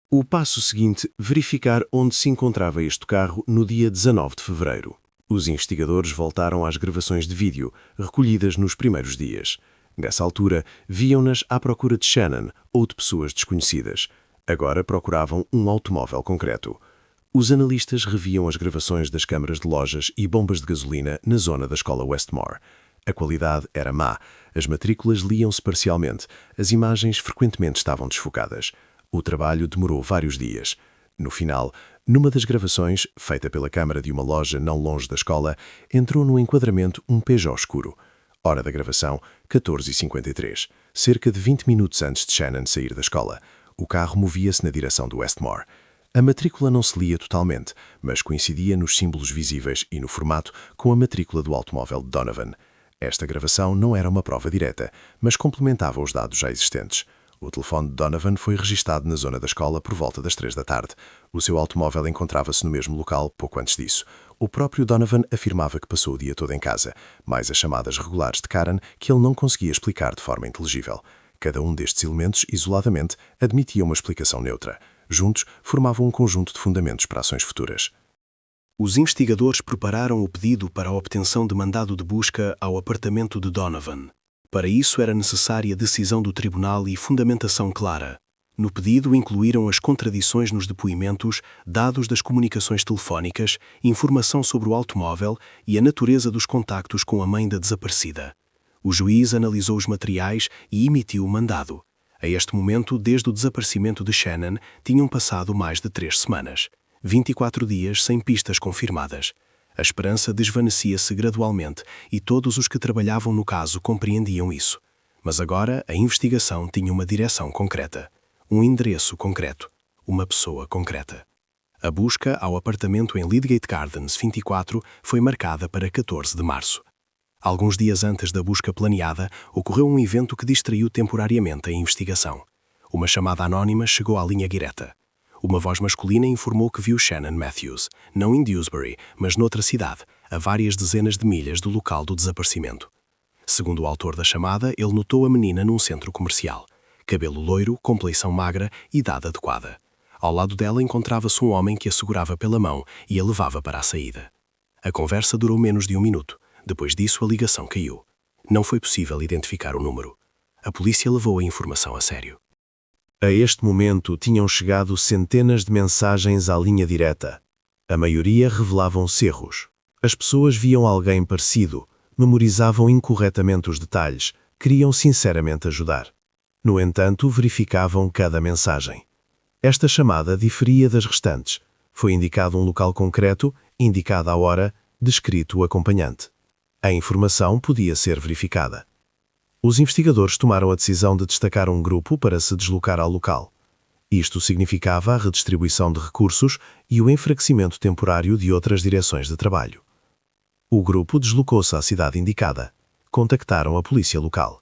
O passo seguinte, verificar onde se encontrava este carro no dia 19 de fevereiro. Os investigadores voltaram às gravações de vídeo, recolhidas nos primeiros dias. Nessa altura, viam-nas à procura de Shannon ou de pessoas desconhecidas. Agora procuravam um automóvel concreto. Os analistas reviam as gravações das câmaras de lojas e bombas de gasolina na zona da escola Westmore. A qualidade era má, as matrículas liam-se parcialmente, as imagens frequentemente estavam desfocadas. O trabalho demorou vários dias. No final, numa das gravações, feita pela câmara de uma loja não longe da escola, entrou no enquadramento um Peugeot escuro. Hora da gravação, 14h53, cerca de 20 minutos antes de Shannon sair da escola. O carro movia-se na direção do Westmore. A matrícula não se lia totalmente, mas coincidia nos símbolos visíveis e no formato com a matrícula do automóvel de Donovan. Esta gravação não era uma prova direta, mas complementava os dados já existentes. O telefone de Donovan foi registado na zona da escola por volta das 3 da tarde. O seu automóvel encontrava-se no mesmo local pouco antes disso. O próprio Donovan afirmava que passou o dia todo em casa, mais as chamadas regulares de Karen que ele não conseguia explicar de forma inteligível. Cada um destes elementos, isoladamente, admitia uma explicação neutra. Juntos, formavam um conjunto de fundamentos para ações futuras. Os investigadores prepararam o pedido para a obtenção de mandado de busca ao apartamento de Donovan. Para isso era necessária decisão do tribunal e fundamentação clara. No pedido incluíram as contradições nos depoimentos, dados das comunicações telefónicas, informação sobre o automóvel e a natureza dos contactos com a mãe da desaparecida. O juiz analisou os materiais e emitiu o mandado. A este momento, desde o desaparecimento de Shannon, tinham passado mais de 3 semanas. 24 dias sem pistas confirmadas. A esperança desvanecia-se gradualmente e todos os que trabalhavam no caso compreendiam isso. Mas agora a investigação tinha uma direção concreta, um endereço concreto, uma pessoa concreta. A busca ao apartamento em Leadgate Gardens 24 foi marcada para 14 de março. Alguns dias antes da busca planeada, ocorreu um evento que distraiu temporariamente a investigação. Uma chamada anónima chegou à linha direta. Uma voz masculina informou que viu Shannon Matthews, não em Dewsbury, mas noutra cidade, a várias dezenas de milhas do local do desaparecimento. Segundo o autor da chamada, ele notou a menina num centro comercial. Cabelo loiro, complexão magra e idade adequada. Ao lado dela encontrava-se um homem que a segurava pela mão e a levava para a saída. A conversa durou menos de 1 minuto. Depois disso, a ligação caiu. Não foi possível identificar o número. A polícia levou a informação a sério. A este momento tinham chegado centenas de mensagens à linha direta. A maioria revelavam erros. As pessoas viam alguém parecido, memorizavam incorretamente os detalhes, queriam sinceramente ajudar. No entanto, verificavam cada mensagem. Esta chamada diferia das restantes. Foi indicado um local concreto, indicada a hora, descrito o acompanhante. A informação podia ser verificada. Os investigadores tomaram a decisão de destacar um grupo para se deslocar ao local. Isto significava a redistribuição de recursos e o enfraquecimento temporário de outras direções de trabalho. O grupo deslocou-se à cidade indicada. Contactaram a polícia local.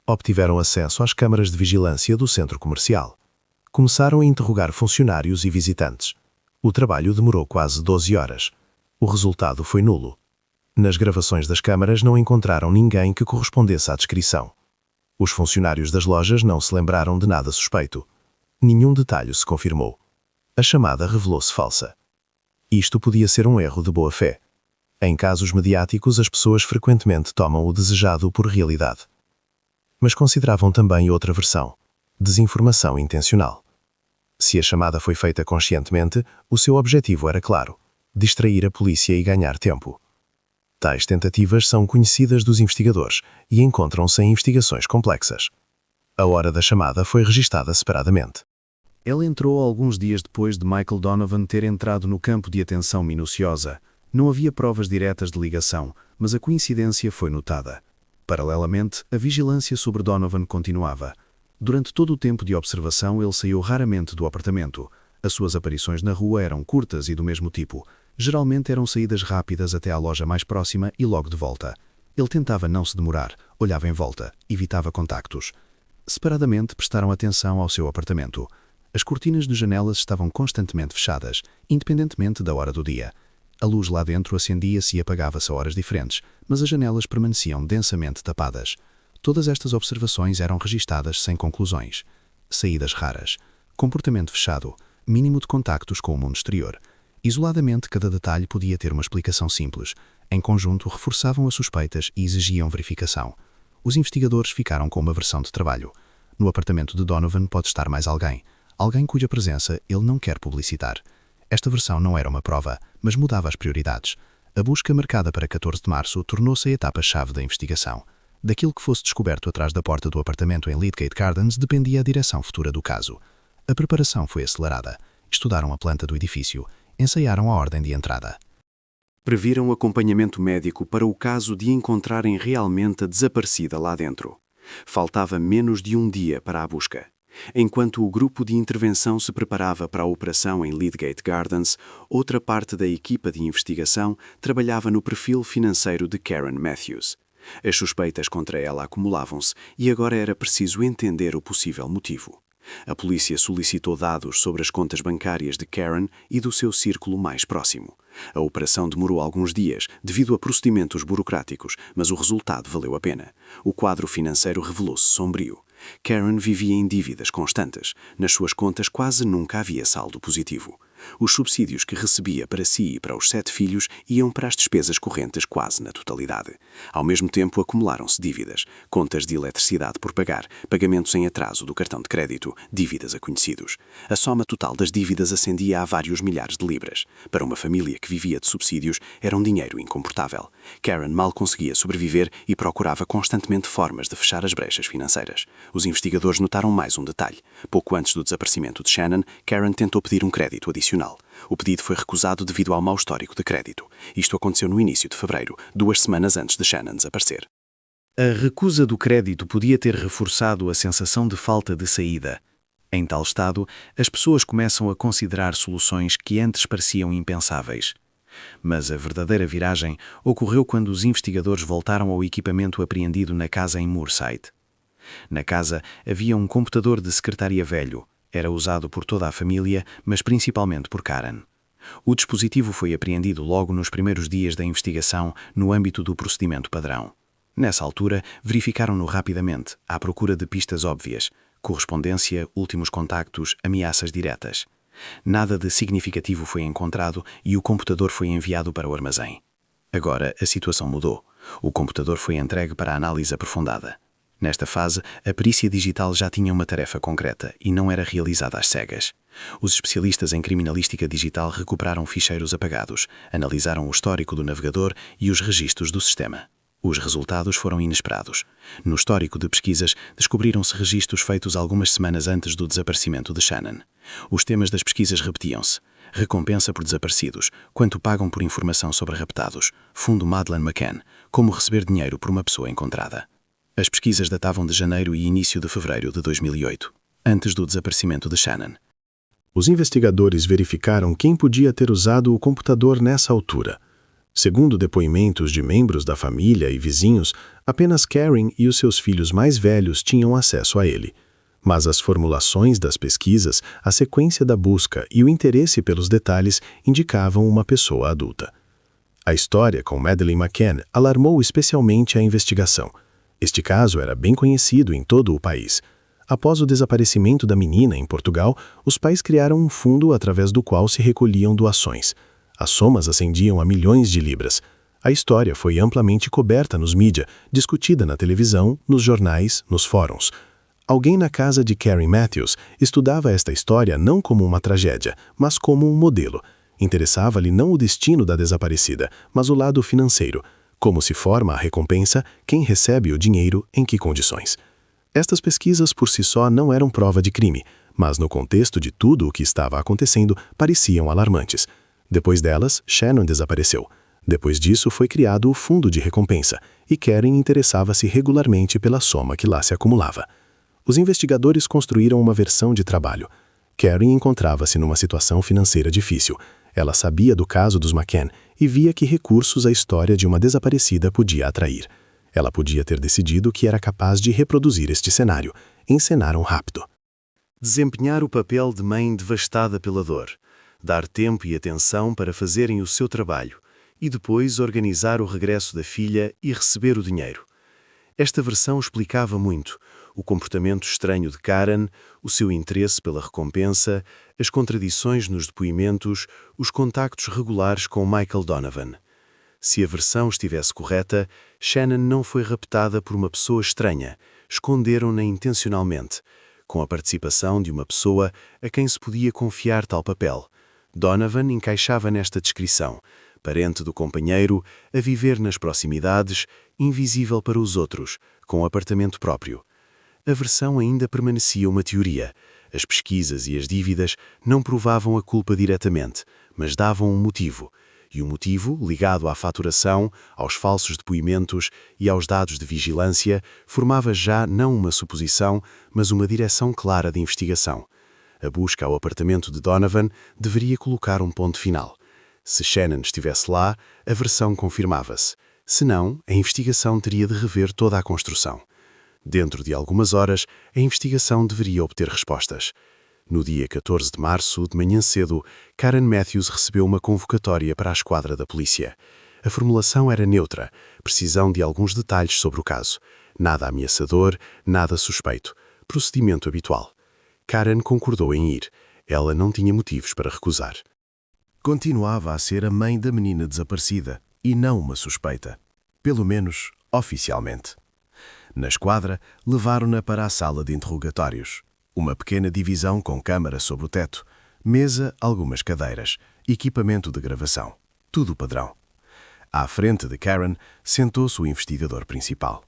Obtiveram acesso às câmaras de vigilância do centro comercial. Começaram a interrogar funcionários e visitantes. O trabalho demorou quase 12 horas. O resultado foi nulo. Nas gravações das câmaras não encontraram ninguém que correspondesse à descrição. Os funcionários das lojas não se lembraram de nada suspeito. Nenhum detalhe se confirmou. A chamada revelou-se falsa. Isto podia ser um erro de boa-fé. Em casos mediáticos, as pessoas frequentemente tomam o desejado por realidade. Mas consideravam também outra versão: desinformação intencional. Se a chamada foi feita conscientemente, o seu objetivo era claro: distrair a polícia e ganhar tempo. Tais tentativas são conhecidas dos investigadores e encontram-se em investigações complexas. A hora da chamada foi registada separadamente. Ela entrou alguns dias depois de Michael Donovan ter entrado no campo de atenção minuciosa. Não havia provas diretas de ligação, mas a coincidência foi notada. Paralelamente, a vigilância sobre Donovan continuava. Durante todo o tempo de observação, ele saiu raramente do apartamento. As suas aparições na rua eram curtas e do mesmo tipo. Geralmente eram saídas rápidas até à loja mais próxima e logo de volta. Ele tentava não se demorar, olhava em volta, evitava contactos. Separadamente prestaram atenção ao seu apartamento. As cortinas de janelas estavam constantemente fechadas, independentemente da hora do dia. A luz lá dentro acendia-se e apagava-se a horas diferentes, mas as janelas permaneciam densamente tapadas. Todas estas observações eram registadas sem conclusões. Saídas raras, comportamento fechado, mínimo de contactos com o mundo exterior. Isoladamente, cada detalhe podia ter uma explicação simples. Em conjunto, reforçavam as suspeitas e exigiam verificação. Os investigadores ficaram com uma versão de trabalho. No apartamento de Donovan pode estar mais alguém. Alguém cuja presença ele não quer publicitar. Esta versão não era uma prova, mas mudava as prioridades. A busca marcada para 14 de março tornou-se a etapa-chave da investigação. Daquilo que fosse descoberto atrás da porta do apartamento em Lydgate Gardens dependia a direção futura do caso. A preparação foi acelerada. Estudaram a planta do edifício. Ensaiaram a ordem de entrada. Previram acompanhamento médico para o caso de encontrarem realmente a desaparecida lá dentro. Faltava menos de 1 dia para a busca. Enquanto o grupo de intervenção se preparava para a operação em Lydgate Gardens, outra parte da equipa de investigação trabalhava no perfil financeiro de Karen Matthews. As suspeitas contra ela acumulavam-se e agora era preciso entender o possível motivo. A polícia solicitou dados sobre as contas bancárias de Karen e do seu círculo mais próximo. A operação demorou alguns dias devido a procedimentos burocráticos, mas o resultado valeu a pena. O quadro financeiro revelou-se sombrio. Karen vivia em dívidas constantes. Nas suas contas quase nunca havia saldo positivo. Os subsídios que recebia para si e para os 7 filhos iam para as despesas correntes quase na totalidade. Ao mesmo tempo, acumularam-se dívidas, contas de eletricidade por pagar, pagamentos em atraso do cartão de crédito, dívidas a conhecidos. A soma total das dívidas ascendia a vários milhares de libras. Para uma família que vivia de subsídios, era um dinheiro incomportável. Karen mal conseguia sobreviver e procurava constantemente formas de fechar as brechas financeiras. Os investigadores notaram mais um detalhe. Pouco antes do desaparecimento de Shannon, Karen tentou pedir um crédito adicional. O pedido foi recusado devido ao mau histórico de crédito. Isto aconteceu no início de fevereiro, 2 semanas antes de Shannon desaparecer. A recusa do crédito podia ter reforçado a sensação de falta de saída. Em tal estado, as pessoas começam a considerar soluções que antes pareciam impensáveis. Mas a verdadeira viragem ocorreu quando os investigadores voltaram ao equipamento apreendido na casa em Moorside. Na casa havia um computador de secretária velho. Era usado por toda a família, mas principalmente por Karen. O dispositivo foi apreendido logo nos primeiros dias da investigação no âmbito do procedimento padrão. Nessa altura, verificaram-no rapidamente, à procura de pistas óbvias, correspondência, últimos contactos, ameaças diretas. Nada de significativo foi encontrado e o computador foi enviado para o armazém. Agora, a situação mudou. O computador foi entregue para análise aprofundada. Nesta fase, a perícia digital já tinha uma tarefa concreta e não era realizada às cegas. Os especialistas em criminalística digital recuperaram ficheiros apagados, analisaram o histórico do navegador e os registros do sistema. Os resultados foram inesperados. No histórico de pesquisas, descobriram-se registros feitos algumas semanas antes do desaparecimento de Shannon. Os temas das pesquisas repetiam-se. Recompensa por desaparecidos, quanto pagam por informação sobre raptados, Fundo Madeleine McCann, como receber dinheiro por uma pessoa encontrada. As pesquisas datavam de janeiro e início de fevereiro de 2008, antes do desaparecimento de Shannon. Os investigadores verificaram quem podia ter usado o computador nessa altura. Segundo depoimentos de membros da família e vizinhos, apenas Karen e os seus filhos mais velhos tinham acesso a ele. Mas as formulações das pesquisas, a sequência da busca e o interesse pelos detalhes indicavam uma pessoa adulta. A história com Madeleine McCann alarmou especialmente a investigação. Este caso era bem conhecido em todo o país. Após o desaparecimento da menina em Portugal, os pais criaram um fundo através do qual se recolhiam doações. As somas ascendiam a milhões de libras. A história foi amplamente coberta nos mídias, discutida na televisão, nos jornais, nos fóruns. Alguém na casa de Karen Matthews estudava esta história não como uma tragédia, mas como um modelo. Interessava-lhe não o destino da desaparecida, mas o lado financeiro. Como se forma a recompensa, quem recebe o dinheiro, em que condições. Estas pesquisas por si só não eram prova de crime, mas no contexto de tudo o que estava acontecendo, pareciam alarmantes. Depois delas, Shannon desapareceu. Depois disso foi criado o fundo de recompensa, e Karen interessava-se regularmente pela soma que lá se acumulava. Os investigadores construíram uma versão de trabalho. Karen encontrava-se numa situação financeira difícil. Ela sabia do caso dos McCann e via que recursos a história de uma desaparecida podia atrair. Ela podia ter decidido que era capaz de reproduzir este cenário. Encenaram rápido. Desempenhar o papel de mãe devastada pela dor. Dar tempo e atenção para fazerem o seu trabalho. E depois organizar o regresso da filha e receber o dinheiro. Esta versão explicava muito. O comportamento estranho de Karen, o seu interesse pela recompensa, as contradições nos depoimentos, os contactos regulares com Michael Donovan. Se a versão estivesse correta, Shannon não foi raptada por uma pessoa estranha, esconderam-na intencionalmente, com a participação de uma pessoa a quem se podia confiar tal papel. Donovan encaixava nesta descrição, parente do companheiro, a viver nas proximidades, invisível para os outros, com apartamento próprio. A versão ainda permanecia uma teoria. As pesquisas e as dívidas não provavam a culpa diretamente, mas davam um motivo. E o motivo, ligado à faturação, aos falsos depoimentos e aos dados de vigilância, formava já não uma suposição, mas uma direção clara de investigação. A busca ao apartamento de Donovan deveria colocar um ponto final. Se Shannon estivesse lá, a versão confirmava-se. Se não, a investigação teria de rever toda a construção. Dentro de algumas horas, a investigação deveria obter respostas. No dia 14 de março, de manhã cedo, Karen Matthews recebeu uma convocatória para a esquadra da polícia. A formulação era neutra, precisão de alguns detalhes sobre o caso. Nada ameaçador, nada suspeito. Procedimento habitual. Karen concordou em ir. Ela não tinha motivos para recusar. Continuava a ser a mãe da menina desaparecida, e não uma suspeita. Pelo menos, oficialmente. Na esquadra, levaram-na para a sala de interrogatórios. Uma pequena divisão com câmara sobre o teto, mesa, algumas cadeiras, equipamento de gravação. Tudo padrão. À frente de Karen, sentou-se o investigador principal.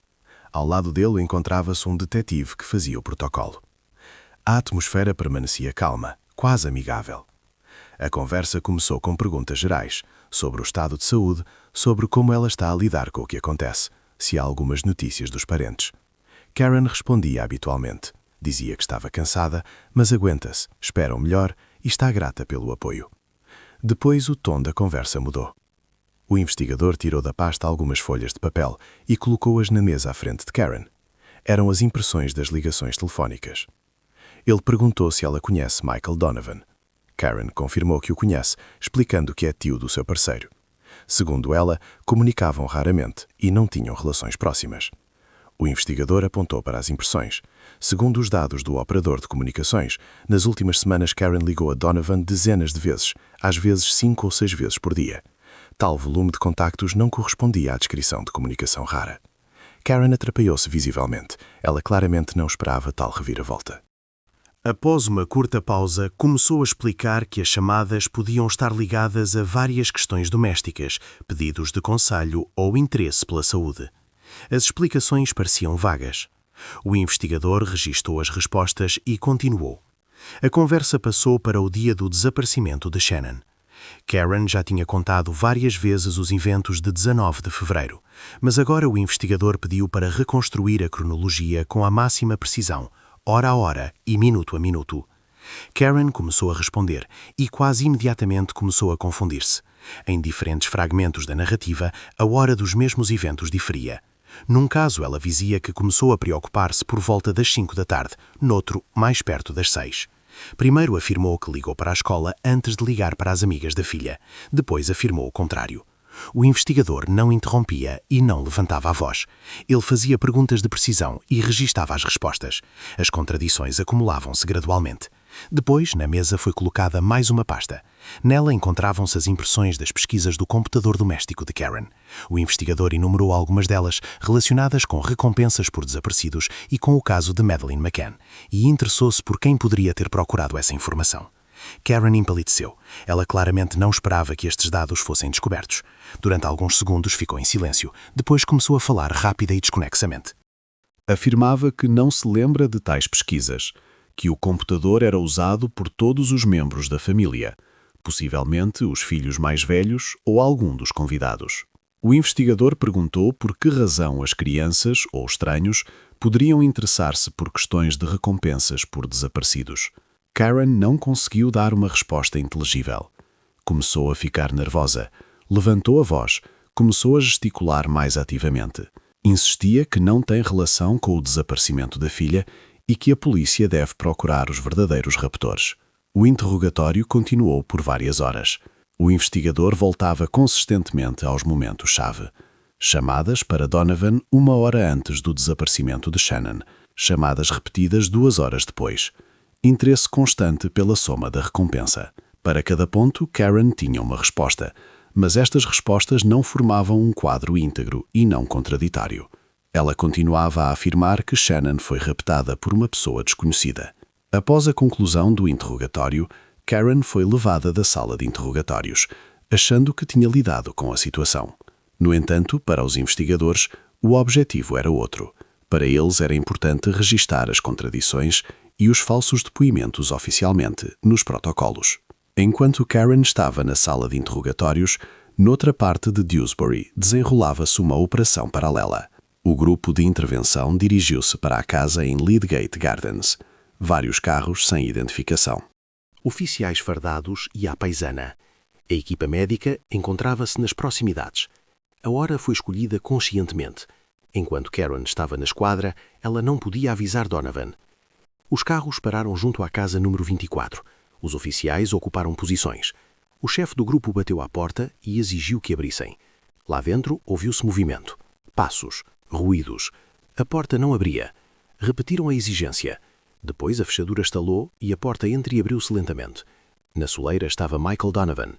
Ao lado dele encontrava-se um detetive que fazia o protocolo. A atmosfera permanecia calma, quase amigável. A conversa começou com perguntas gerais, sobre o estado de saúde, sobre como ela está a lidar com o que acontece, se há algumas notícias dos parentes. Karen respondia habitualmente. Dizia que estava cansada, mas aguenta-se, espera o melhor e está grata pelo apoio. Depois o tom da conversa mudou. O investigador tirou da pasta algumas folhas de papel e colocou-as na mesa à frente de Karen. Eram as impressões das ligações telefónicas. Ele perguntou se ela conhece Michael Donovan. Karen confirmou que o conhece, explicando que é tio do seu parceiro. Segundo ela, comunicavam raramente e não tinham relações próximas. O investigador apontou para as impressões. Segundo os dados do operador de comunicações, nas últimas semanas Karen ligou a Donovan dezenas de vezes, às vezes 5 ou 6 vezes por dia. Tal volume de contactos não correspondia à descrição de comunicação rara. Karen atrapalhou-se visivelmente. Ela claramente não esperava tal reviravolta. Após uma curta pausa, começou a explicar que as chamadas podiam estar ligadas a várias questões domésticas, pedidos de conselho ou interesse pela saúde. As explicações pareciam vagas. O investigador registou as respostas e continuou. A conversa passou para o dia do desaparecimento de Shannon. Karen já tinha contado várias vezes os eventos de 19 de fevereiro, mas agora o investigador pediu para reconstruir a cronologia com a máxima precisão, hora a hora e minuto a minuto. Karen começou a responder e quase imediatamente começou a confundir-se. Em diferentes fragmentos da narrativa, a hora dos mesmos eventos diferia. Num caso, ela dizia que começou a preocupar-se por volta das 5 da tarde, noutro, mais perto das 6. Primeiro afirmou que ligou para a escola antes de ligar para as amigas da filha. Depois afirmou o contrário. O investigador não interrompia e não levantava a voz. Ele fazia perguntas de precisão e registava as respostas. As contradições acumulavam-se gradualmente. Depois, na mesa foi colocada mais uma pasta. Nela encontravam-se as impressões das pesquisas do computador doméstico de Karen. O investigador enumerou algumas delas relacionadas com recompensas por desaparecidos e com o caso de Madeleine McCann, e interessou-se por quem poderia ter procurado essa informação. Karen empalideceu. Ela claramente não esperava que estes dados fossem descobertos. Durante alguns segundos ficou em silêncio. Depois começou a falar rápida e desconexamente. Afirmava que não se lembra de tais pesquisas, que o computador era usado por todos os membros da família, possivelmente os filhos mais velhos ou algum dos convidados. O investigador perguntou por que razão as crianças ou estranhos poderiam interessar-se por questões de recompensas por desaparecidos. Karen não conseguiu dar uma resposta inteligível. Começou a ficar nervosa, levantou a voz, começou a gesticular mais ativamente. Insistia que não tem relação com o desaparecimento da filha e que a polícia deve procurar os verdadeiros raptores. O interrogatório continuou por várias horas. O investigador voltava consistentemente aos momentos-chave. Chamadas para Donovan 1 hora antes do desaparecimento de Shannon. Chamadas repetidas 2 horas depois. Interesse constante pela soma da recompensa. Para cada ponto, Karen tinha uma resposta, mas estas respostas não formavam um quadro íntegro e não contraditório. Ela continuava a afirmar que Shannon foi raptada por uma pessoa desconhecida. Após a conclusão do interrogatório, Karen foi levada da sala de interrogatórios, achando que tinha lidado com a situação. No entanto, para os investigadores, o objetivo era outro. Para eles era importante registar as contradições e os falsos depoimentos oficialmente, nos protocolos. Enquanto Karen estava na sala de interrogatórios, noutra parte de Dewsbury desenrolava-se uma operação paralela. O grupo de intervenção dirigiu-se para a casa em Lydgate Gardens. Vários carros sem identificação. Oficiais fardados e à paisana. A equipa médica encontrava-se nas proximidades. A hora foi escolhida conscientemente. Enquanto Karen estava na esquadra, ela não podia avisar Donovan. Os carros pararam junto à casa número 24. Os oficiais ocuparam posições. O chefe do grupo bateu à porta e exigiu que abrissem. Lá dentro ouviu-se movimento. Passos. Ruídos. A porta não abria. Repetiram a exigência. Depois a fechadura estalou e a porta entreabriu-se lentamente. Na soleira estava Michael Donovan.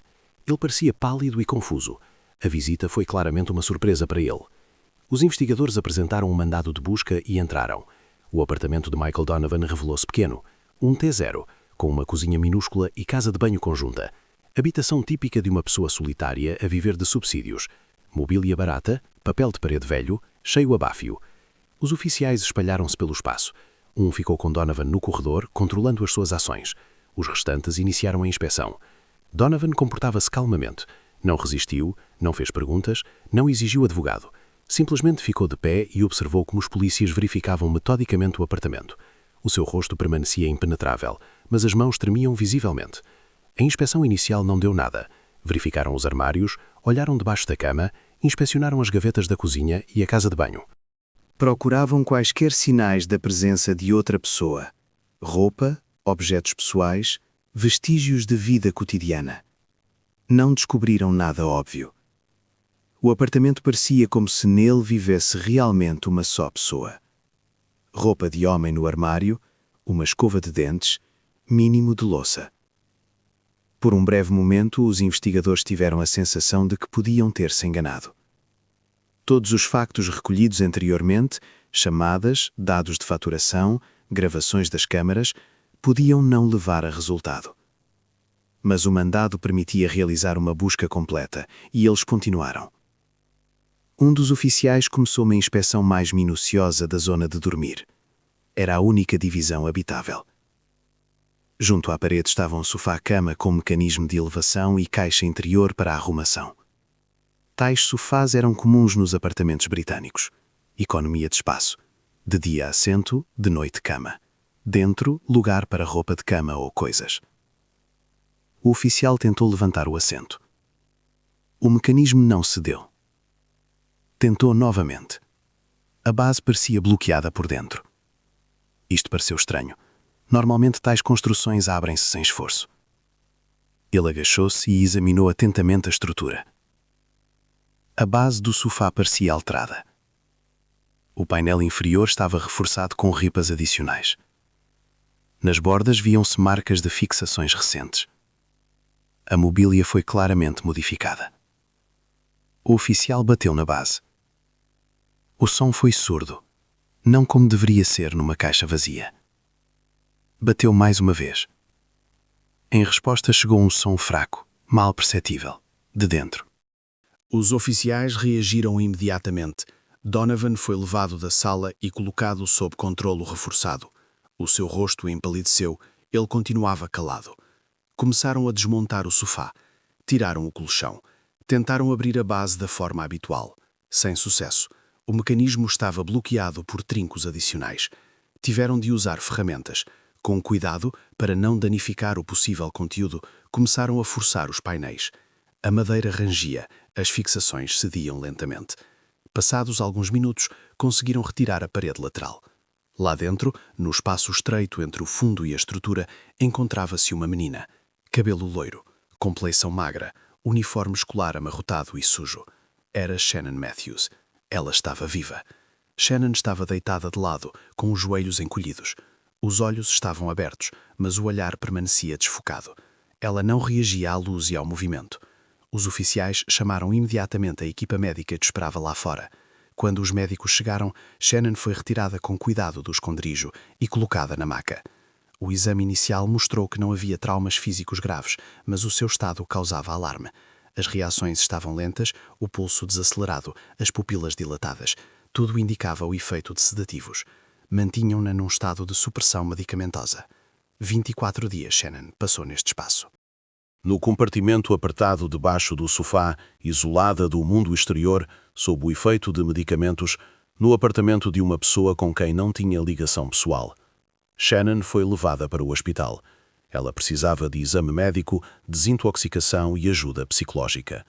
Ele parecia pálido e confuso. A visita foi claramente uma surpresa para ele. Os investigadores apresentaram um mandado de busca e entraram. O apartamento de Michael Donovan revelou-se pequeno. Um T0, com uma cozinha minúscula e casa de banho conjunta. Habitação típica de uma pessoa solitária a viver de subsídios. Mobília barata, papel de parede velho, cheio a báfio. Os oficiais espalharam-se pelo espaço. Um ficou com Donovan no corredor, controlando as suas ações. Os restantes iniciaram a inspeção. Donovan comportava-se calmamente. Não resistiu, não fez perguntas, não exigiu advogado. Simplesmente ficou de pé e observou como os polícias verificavam metodicamente o apartamento. O seu rosto permanecia impenetrável, mas as mãos tremiam visivelmente. A inspeção inicial não deu nada. Verificaram os armários, olharam debaixo da cama, inspecionaram as gavetas da cozinha e a casa de banho. Procuravam quaisquer sinais da presença de outra pessoa. Roupa, objetos pessoais, vestígios de vida cotidiana. Não descobriram nada óbvio. O apartamento parecia como se nele vivesse realmente uma só pessoa. Roupa de homem no armário, uma escova de dentes, mínimo de louça. Por um breve momento, os investigadores tiveram a sensação de que podiam ter-se enganado. Todos os factos recolhidos anteriormente, chamadas, dados de faturação, gravações das câmaras, podiam não levar a resultado. Mas o mandado permitia realizar uma busca completa, e eles continuaram. Um dos oficiais começou uma inspeção mais minuciosa da zona de dormir. Era a única divisão habitável. Junto à parede estava um sofá-cama com mecanismo de elevação e caixa interior para a arrumação. Tais sofás eram comuns nos apartamentos britânicos. Economia de espaço. De dia assento, de noite cama. Dentro, lugar para roupa de cama ou coisas. O oficial tentou levantar o assento. O mecanismo não cedeu. Tentou novamente. A base parecia bloqueada por dentro. Isto pareceu estranho. Normalmente tais construções abrem-se sem esforço. Ele agachou-se e examinou atentamente a estrutura. A base do sofá parecia alterada. O painel inferior estava reforçado com ripas adicionais. Nas bordas viam-se marcas de fixações recentes. A mobília foi claramente modificada. O oficial bateu na base. O som foi surdo, não como deveria ser numa caixa vazia. Bateu mais uma vez. Em resposta chegou um som fraco, mal perceptível, de dentro. Os oficiais reagiram imediatamente. Donovan foi levado da sala e colocado sob controlo reforçado. O seu rosto empalideceu, ele continuava calado. Começaram a desmontar o sofá. Tiraram o colchão. Tentaram abrir a base da forma habitual. Sem sucesso. O mecanismo estava bloqueado por trincos adicionais. Tiveram de usar ferramentas. Com cuidado, para não danificar o possível conteúdo, começaram a forçar os painéis. A madeira rangia, as fixações cediam lentamente. Passados alguns minutos, conseguiram retirar a parede lateral. Lá dentro, no espaço estreito entre o fundo e a estrutura, encontrava-se uma menina. Cabelo loiro, compleição magra, uniforme escolar amarrotado e sujo. Era Shannon Matthews. Ela estava viva. Shannon estava deitada de lado, com os joelhos encolhidos. Os olhos estavam abertos, mas o olhar permanecia desfocado. Ela não reagia à luz e ao movimento. Os oficiais chamaram imediatamente a equipa médica que esperava lá fora. Quando os médicos chegaram, Shannon foi retirada com cuidado do esconderijo e colocada na maca. O exame inicial mostrou que não havia traumas físicos graves, mas o seu estado causava alarme. As reações estavam lentas, o pulso desacelerado, as pupilas dilatadas. Tudo indicava o efeito de sedativos. Mantinham-na num estado de supressão medicamentosa. 24 dias Shannon passou neste espaço. No compartimento apertado debaixo do sofá, isolada do mundo exterior, sob o efeito de medicamentos, no apartamento de uma pessoa com quem não tinha ligação pessoal. Shannon foi levada para o hospital. Ela precisava de exame médico, desintoxicação e ajuda psicológica.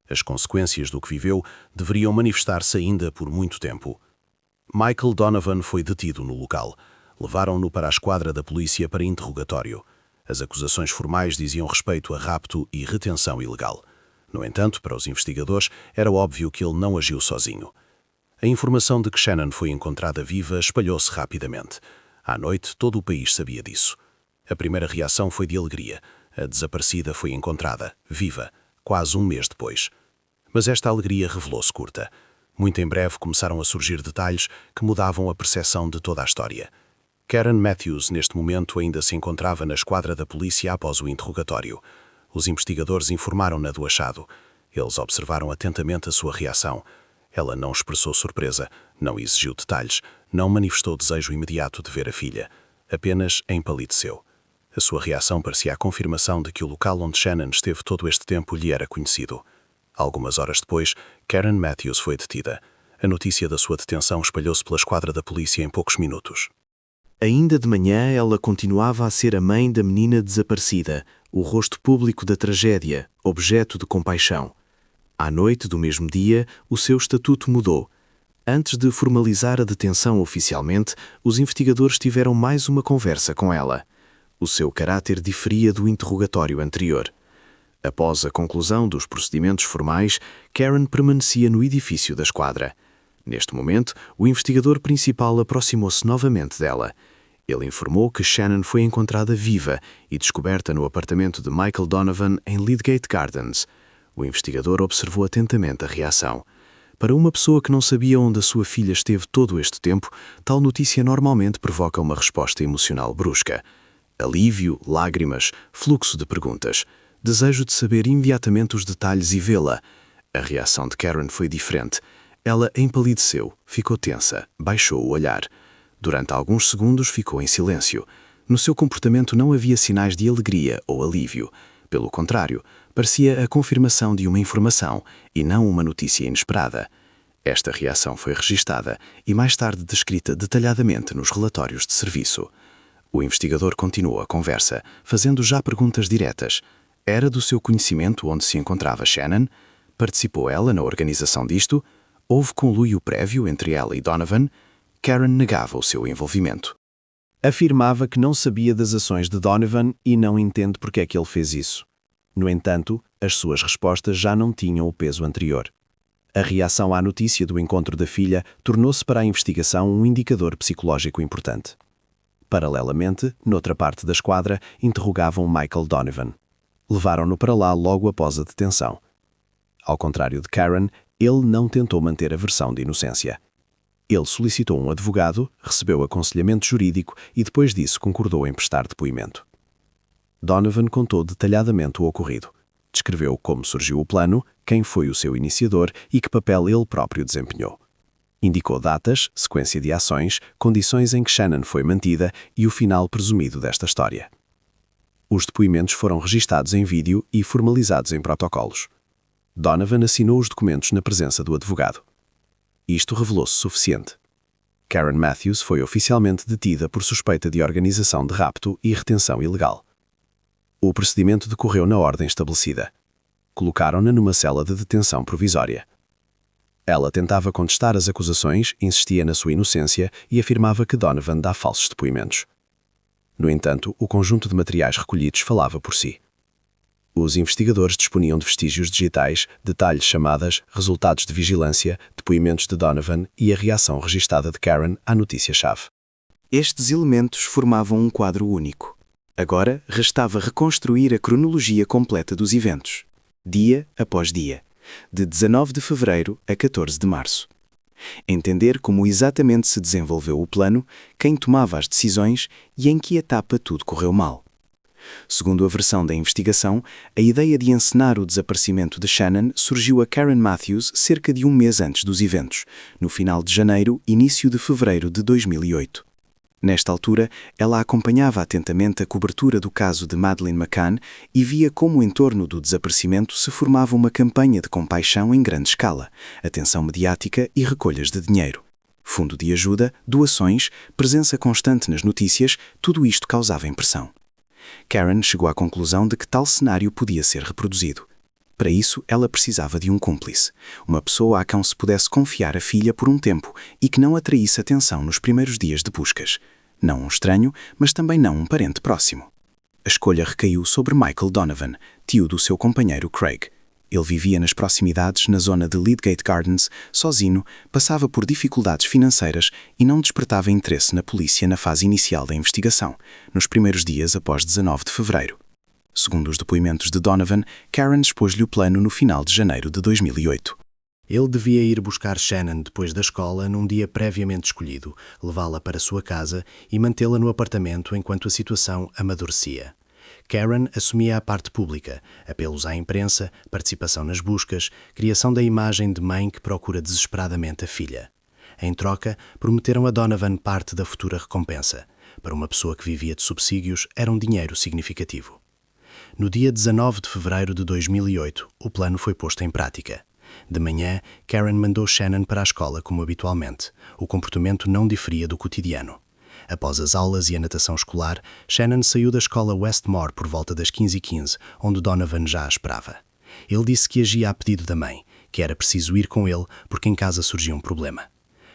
As consequências do que viveu deveriam manifestar-se ainda por muito tempo. Michael Donovan foi detido no local. Levaram-no para a esquadra da polícia para interrogatório. As acusações formais diziam respeito a rapto e retenção ilegal. No entanto, para os investigadores, era óbvio que ele não agiu sozinho. A informação de que Shannon foi encontrada viva espalhou-se rapidamente. À noite, todo o país sabia disso. A primeira reação foi de alegria. A desaparecida foi encontrada, viva, quase um mês depois. Mas esta alegria revelou-se curta. Muito em breve começaram a surgir detalhes que mudavam a percepção de toda a história. Karen Matthews, neste momento, ainda se encontrava na esquadra da polícia após o interrogatório. Os investigadores informaram-na do achado. Eles observaram atentamente a sua reação. Ela não expressou surpresa, não exigiu detalhes, não manifestou desejo imediato de ver a filha. Apenas empalideceu. A sua reação parecia a confirmação de que o local onde Shannon esteve todo este tempo lhe era conhecido. Algumas horas depois, Karen Matthews foi detida. A notícia da sua detenção espalhou-se pela esquadra da polícia em poucos minutos. Ainda de manhã, ela continuava a ser a mãe da menina desaparecida, o rosto público da tragédia, objeto de compaixão. À noite do mesmo dia, o seu estatuto mudou. Antes de formalizar a detenção oficialmente, os investigadores tiveram mais uma conversa com ela. O seu caráter diferia do interrogatório anterior. Após a conclusão dos procedimentos formais, Karen permanecia no edifício da esquadra. Neste momento, o investigador principal aproximou-se novamente dela. Ele informou que Shannon foi encontrada viva e descoberta no apartamento de Michael Donovan em Lidgate Gardens. O investigador observou atentamente a reação. Para uma pessoa que não sabia onde a sua filha esteve todo este tempo, tal notícia normalmente provoca uma resposta emocional brusca. Alívio, lágrimas, fluxo de perguntas. Desejo de saber imediatamente os detalhes e vê-la. A reação de Karen foi diferente. Ela empalideceu, ficou tensa, baixou o olhar. Durante alguns segundos ficou em silêncio. No seu comportamento não havia sinais de alegria ou alívio. Pelo contrário, parecia a confirmação de uma informação e não uma notícia inesperada. Esta reação foi registada e mais tarde descrita detalhadamente nos relatórios de serviço. O investigador continuou a conversa, fazendo já perguntas diretas. Era do seu conhecimento onde se encontrava Shannon? Participou ela na organização disto? Houve conluio prévio entre ela e Donovan? Karen negava o seu envolvimento. Afirmava que não sabia das ações de Donovan e não entende porque é que ele fez isso. No entanto, as suas respostas já não tinham o peso anterior. A reação à notícia do encontro da filha tornou-se para a investigação um indicador psicológico importante. Paralelamente, noutra parte da esquadra, interrogavam Michael Donovan. Levaram-no para lá logo após a detenção. Ao contrário de Karen, ele não tentou manter a versão de inocência. Ele solicitou um advogado, recebeu aconselhamento jurídico e depois disso concordou em prestar depoimento. Donovan contou detalhadamente o ocorrido. Descreveu como surgiu o plano, quem foi o seu iniciador e que papel ele próprio desempenhou. Indicou datas, sequência de ações, condições em que Shannon foi mantida e o final presumido desta história. Os depoimentos foram registados em vídeo e formalizados em protocolos. Donovan assinou os documentos na presença do advogado. Isto revelou-se suficiente. Karen Matthews foi oficialmente detida por suspeita de organização de rapto e retenção ilegal. O procedimento decorreu na ordem estabelecida. Colocaram-na numa cela de detenção provisória. Ela tentava contestar as acusações, insistia na sua inocência e afirmava que Donovan dá falsos depoimentos. No entanto, o conjunto de materiais recolhidos falava por si. Os investigadores disponiam de vestígios digitais, detalhes chamadas, resultados de vigilância, depoimentos de Donovan e a reação registada de Karen à notícia-chave. Estes elementos formavam um quadro único. Agora restava reconstruir a cronologia completa dos eventos, dia após dia, de 19 de fevereiro a 14 de março. Entender como exatamente se desenvolveu o plano, quem tomava as decisões e em que etapa tudo correu mal. Segundo a versão da investigação, a ideia de encenar o desaparecimento de Shannon surgiu a Karen Matthews cerca de um mês antes dos eventos, no final de janeiro, início de fevereiro de 2008. Nesta altura, ela acompanhava atentamente a cobertura do caso de Madeleine McCann e via como em torno do desaparecimento se formava uma campanha de compaixão em grande escala, atenção mediática e recolhas de dinheiro. Fundo de ajuda, doações, presença constante nas notícias, tudo isto causava impressão. Karen chegou à conclusão de que tal cenário podia ser reproduzido. Para isso, ela precisava de um cúmplice, uma pessoa a quem se pudesse confiar a filha por um tempo e que não atraísse atenção nos primeiros dias de buscas. Não um estranho, mas também não um parente próximo. A escolha recaiu sobre Michael Donovan, tio do seu companheiro Craig. Ele vivia nas proximidades, na zona de Lidgate Gardens, sozinho, passava por dificuldades financeiras e não despertava interesse na polícia na fase inicial da investigação, nos primeiros dias após 19 de fevereiro. Segundo os depoimentos de Donovan, Karen expôs-lhe o plano no final de janeiro de 2008. Ele devia ir buscar Shannon depois da escola num dia previamente escolhido, levá-la para sua casa e mantê-la no apartamento enquanto a situação amadurecia. Karen assumia a parte pública, apelos à imprensa, participação nas buscas, criação da imagem de mãe que procura desesperadamente a filha. Em troca, prometeram a Donovan parte da futura recompensa. Para uma pessoa que vivia de subsídios, era um dinheiro significativo. No dia 19 de fevereiro de 2008, o plano foi posto em prática. De manhã, Karen mandou Shannon para a escola como habitualmente. O comportamento não diferia do cotidiano. Após as aulas e a natação escolar, Shannon saiu da escola Westmore por volta das 15h15, onde Donovan já a esperava. Ele disse que agia a pedido da mãe, que era preciso ir com ele porque em casa surgia um problema.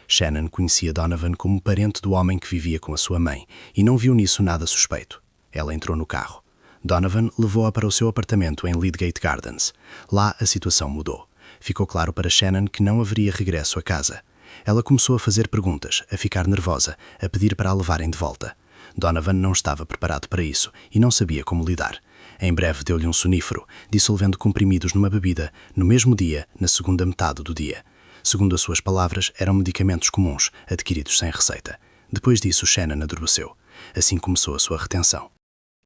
Shannon conhecia Donovan como parente do homem que vivia com a sua mãe e não viu nisso nada suspeito. Ela entrou no carro. Donovan levou-a para o seu apartamento em Lydgate Gardens. Lá a situação mudou. Ficou claro para Shannon que não haveria regresso a casa. Ela começou a fazer perguntas, a ficar nervosa, a pedir para a levarem de volta. Donovan não estava preparado para isso e não sabia como lidar. Em breve deu-lhe um sonífero, dissolvendo comprimidos numa bebida, no mesmo dia, na segunda metade do dia. Segundo as suas palavras, eram medicamentos comuns, adquiridos sem receita. Depois disso, Shannon adormeceu. Assim começou a sua retenção.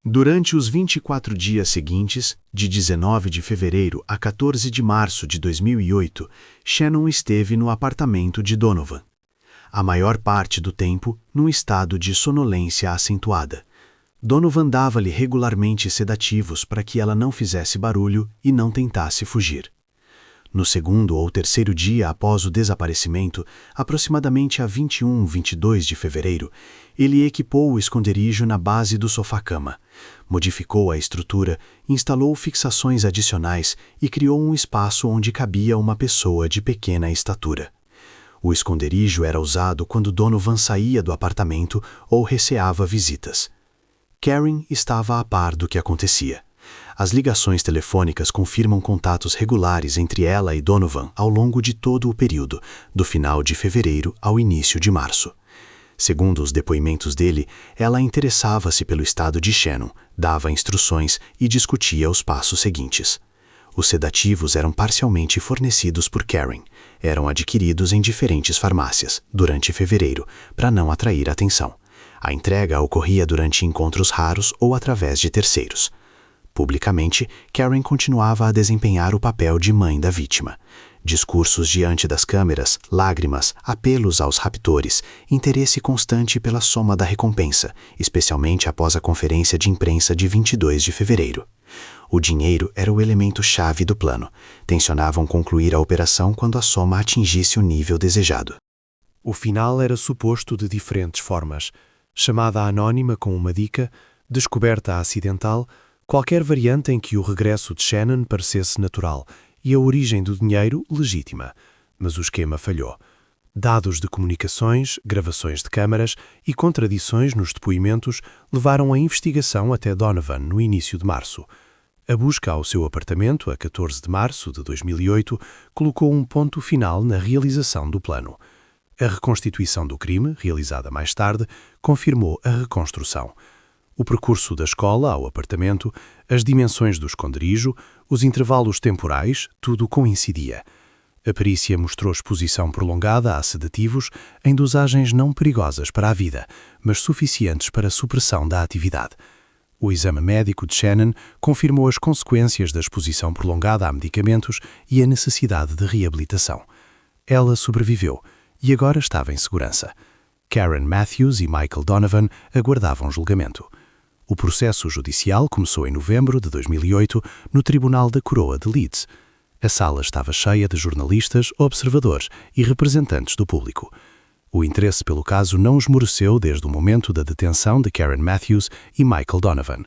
Durante os 24 dias seguintes, de 19 de fevereiro a 14 de março de 2008, Shannon esteve no apartamento de Donovan. A maior parte do tempo, num estado de sonolência acentuada. Donovan dava-lhe regularmente sedativos para que ela não fizesse barulho e não tentasse fugir. No segundo ou terceiro dia após o desaparecimento, aproximadamente a 21-22 de fevereiro, ele equipou o esconderijo na base do sofá-cama, modificou a estrutura, instalou fixações adicionais e criou um espaço onde cabia uma pessoa de pequena estatura. O esconderijo era usado quando Donovan saía do apartamento ou receava visitas. Karen estava a par do que acontecia. As ligações telefônicas confirmam contatos regulares entre ela e Donovan ao longo de todo o período, do final de fevereiro ao início de março. Segundo os depoimentos dele, ela interessava-se pelo estado de Shannon, dava instruções e discutia os passos seguintes. Os sedativos eram parcialmente fornecidos por Karen, eram adquiridos em diferentes farmácias, durante fevereiro, para não atrair atenção. A entrega ocorria durante encontros raros ou através de terceiros. Publicamente, Karen continuava a desempenhar o papel de mãe da vítima. Discursos diante das câmeras, lágrimas, apelos aos raptores, interesse constante pela soma da recompensa, especialmente após a conferência de imprensa de 22 de fevereiro. O dinheiro era o elemento-chave do plano. Tensionavam concluir a operação quando a soma atingisse o nível desejado. O final era suposto de diferentes formas. Chamada anônima com uma dica, descoberta acidental, qualquer variante em que o regresso de Shannon parecesse natural e a origem do dinheiro legítima. Mas o esquema falhou. Dados de comunicações, gravações de câmaras e contradições nos depoimentos levaram a investigação até Donovan no início de março. A busca ao seu apartamento, a 14 de março de 2008, colocou um ponto final na realização do plano. A reconstituição do crime, realizada mais tarde, confirmou a reconstrução. O percurso da escola ao apartamento, as dimensões do esconderijo, os intervalos temporais, tudo coincidia. A perícia mostrou exposição prolongada a sedativos em dosagens não perigosas para a vida, mas suficientes para a supressão da atividade. O exame médico de Shannon confirmou as consequências da exposição prolongada a medicamentos e a necessidade de reabilitação. Ela sobreviveu e agora estava em segurança. Karen Matthews e Michael Donovan aguardavam julgamento. O processo judicial começou em novembro de 2008 no Tribunal da Coroa de Leeds. A sala estava cheia de jornalistas, observadores e representantes do público. O interesse pelo caso não esmoreceu desde o momento da detenção de Karen Matthews e Michael Donovan.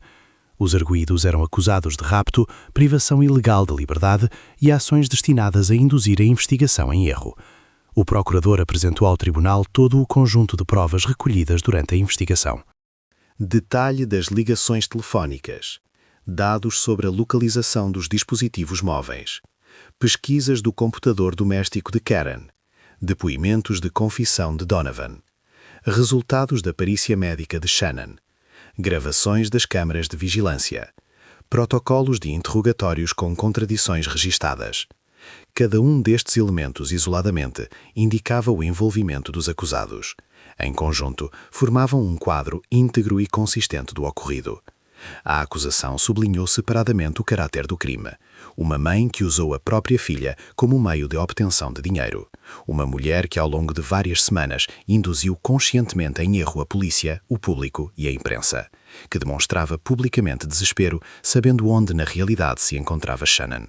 Os arguidos eram acusados de rapto, privação ilegal de liberdade e ações destinadas a induzir a investigação em erro. O procurador apresentou ao tribunal todo o conjunto de provas recolhidas durante a investigação. Detalhe das ligações telefónicas. Dados sobre a localização dos dispositivos móveis. Pesquisas do computador doméstico de Karen. Depoimentos de confissão de Donovan. Resultados da perícia médica de Shannon. Gravações das câmaras de vigilância. Protocolos de interrogatórios com contradições registadas. Cada um destes elementos isoladamente indicava o envolvimento dos acusados. Em conjunto, formavam um quadro íntegro e consistente do ocorrido. A acusação sublinhou separadamente o caráter do crime. Uma mãe que usou a própria filha como meio de obtenção de dinheiro. Uma mulher que ao longo de várias semanas induziu conscientemente em erro a polícia, o público e a imprensa. Que demonstrava publicamente desespero, sabendo onde na realidade se encontrava Shannon.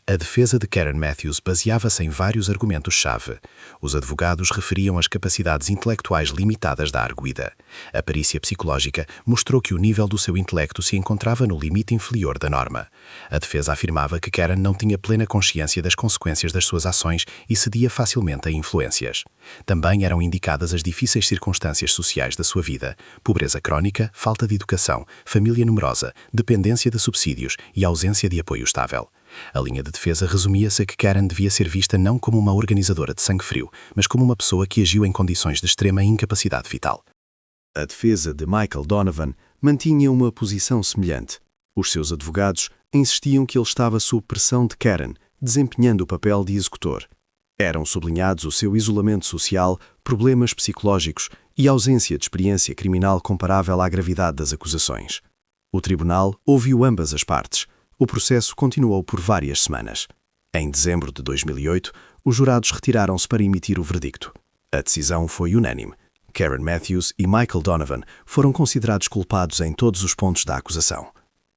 A defesa de Karen Matthews baseava-se em vários argumentos-chave. Os advogados referiam as capacidades intelectuais limitadas da arguida. A perícia psicológica mostrou que o nível do seu intelecto se encontrava no limite inferior da norma. A defesa afirmava que Karen não tinha plena consciência das consequências das suas ações e cedia facilmente a influências. Também eram indicadas as difíceis circunstâncias sociais da sua vida: pobreza crónica, falta de educação, família numerosa, dependência de subsídios e ausência de apoio estável. A linha de defesa resumia-se a que Karen devia ser vista não como uma organizadora de sangue frio, mas como uma pessoa que agiu em condições de extrema incapacidade vital. A defesa de Michael Donovan mantinha uma posição semelhante. Os seus advogados insistiam que ele estava sob pressão de Karen, desempenhando o papel de executor. Eram sublinhados o seu isolamento social, problemas psicológicos e ausência de experiência criminal comparável à gravidade das acusações. O tribunal ouviu ambas as partes. O processo continuou por várias semanas. Em dezembro de 2008, os jurados retiraram-se para emitir o verdicto. A decisão foi unânime. Karen Matthews e Michael Donovan foram considerados culpados em todos os pontos da acusação.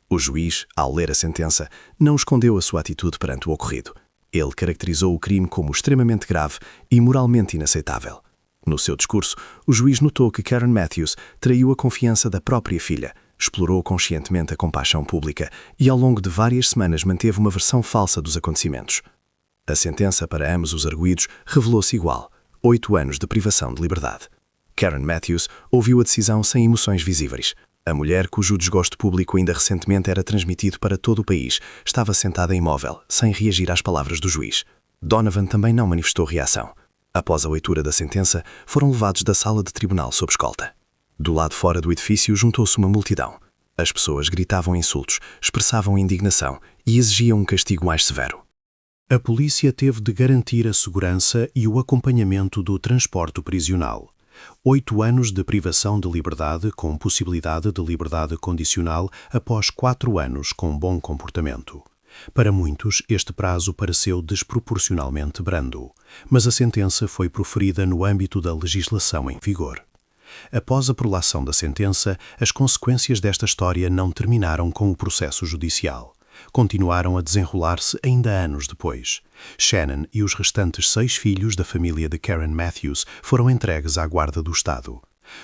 O juiz, ao ler a sentença, não escondeu a sua atitude perante o ocorrido. Ele caracterizou o crime como extremamente grave e moralmente inaceitável. No seu discurso, o juiz notou que Karen Matthews traiu a confiança da própria filha, explorou conscientemente a compaixão pública e ao longo de várias semanas manteve uma versão falsa dos acontecimentos. A sentença para ambos os arguidos revelou-se igual: 8 anos de privação de liberdade. Karen Matthews ouviu a decisão sem emoções visíveis. A mulher, cujo desgosto público ainda recentemente era transmitido para todo o país, estava sentada imóvel, sem reagir às palavras do juiz. Donovan também não manifestou reação. Após a leitura da sentença, foram levados da sala de tribunal sob escolta. Do lado fora do edifício juntou-se uma multidão. As pessoas gritavam insultos, expressavam indignação e exigiam um castigo mais severo. A polícia teve de garantir a segurança e o acompanhamento do transporte prisional. 8 anos de privação de liberdade com possibilidade de liberdade condicional após 4 anos com bom comportamento. Para muitos, este prazo pareceu desproporcionalmente brando, mas a sentença foi proferida no âmbito da legislação em vigor. Após a prolação da sentença, as consequências desta história não terminaram com o processo judicial. Continuaram a desenrolar-se ainda anos depois. Shannon e os restantes 6 filhos da família de Karen Matthews foram entregues à guarda do Estado.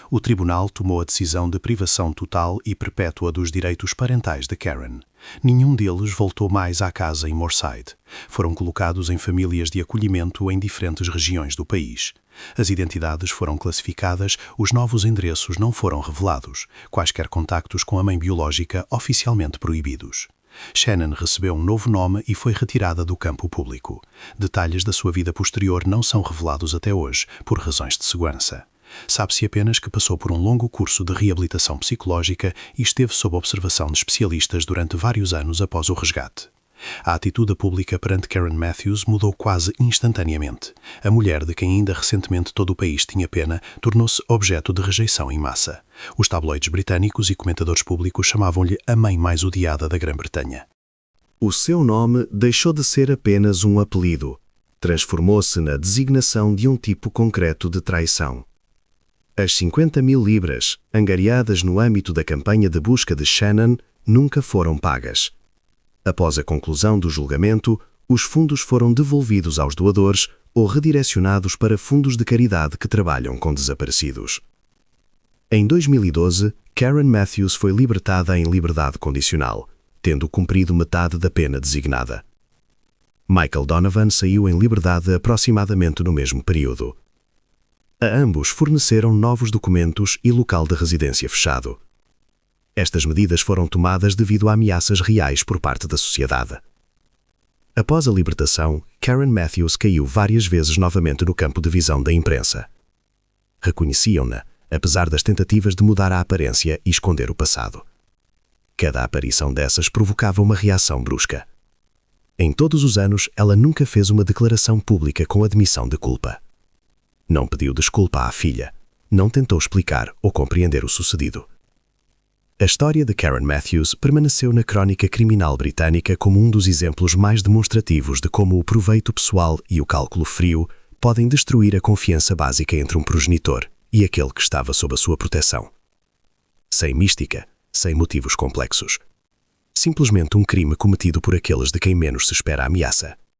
O tribunal tomou a decisão de privação total e perpétua dos direitos parentais de Karen. Nenhum deles voltou mais à casa em Moorside. Foram colocados em famílias de acolhimento em diferentes regiões do país. As identidades foram classificadas, os novos endereços não foram revelados, quaisquer contactos com a mãe biológica oficialmente proibidos. Shannon recebeu um novo nome e foi retirada do campo público. Detalhes da sua vida posterior não são revelados até hoje, por razões de segurança. Sabe-se apenas que passou por um longo curso de reabilitação psicológica e esteve sob observação de especialistas durante vários anos após o resgate. A atitude pública perante Karen Matthews mudou quase instantaneamente. A mulher, de quem ainda recentemente todo o país tinha pena, tornou-se objeto de rejeição em massa. Os tabloides britânicos e comentadores públicos chamavam-lhe a mãe mais odiada da Grã-Bretanha. O seu nome deixou de ser apenas um apelido. Transformou-se na designação de um tipo concreto de traição. As 50.000 libras, angariadas no âmbito da campanha de busca de Shannon, nunca foram pagas. Após a conclusão do julgamento, os fundos foram devolvidos aos doadores ou redirecionados para fundos de caridade que trabalham com desaparecidos. Em 2012, Karen Matthews foi libertada em liberdade condicional, tendo cumprido metade da pena designada. Michael Donovan saiu em liberdade aproximadamente no mesmo período. A ambos forneceram novos documentos e local de residência fechado. Estas medidas foram tomadas devido a ameaças reais por parte da sociedade. Após a libertação, Karen Matthews caiu várias vezes novamente no campo de visão da imprensa. Reconheciam-na, apesar das tentativas de mudar a aparência e esconder o passado. Cada aparição dessas provocava uma reação brusca. Em todos os anos, ela nunca fez uma declaração pública com admissão de culpa. Não pediu desculpa à filha, não tentou explicar ou compreender o sucedido. A história de Karen Matthews permaneceu na crónica criminal britânica como um dos exemplos mais demonstrativos de como o proveito pessoal e o cálculo frio podem destruir a confiança básica entre um progenitor e aquele que estava sob a sua proteção. Sem mística, sem motivos complexos. simplesmente um crime cometido por aqueles de quem menos se espera a ameaça.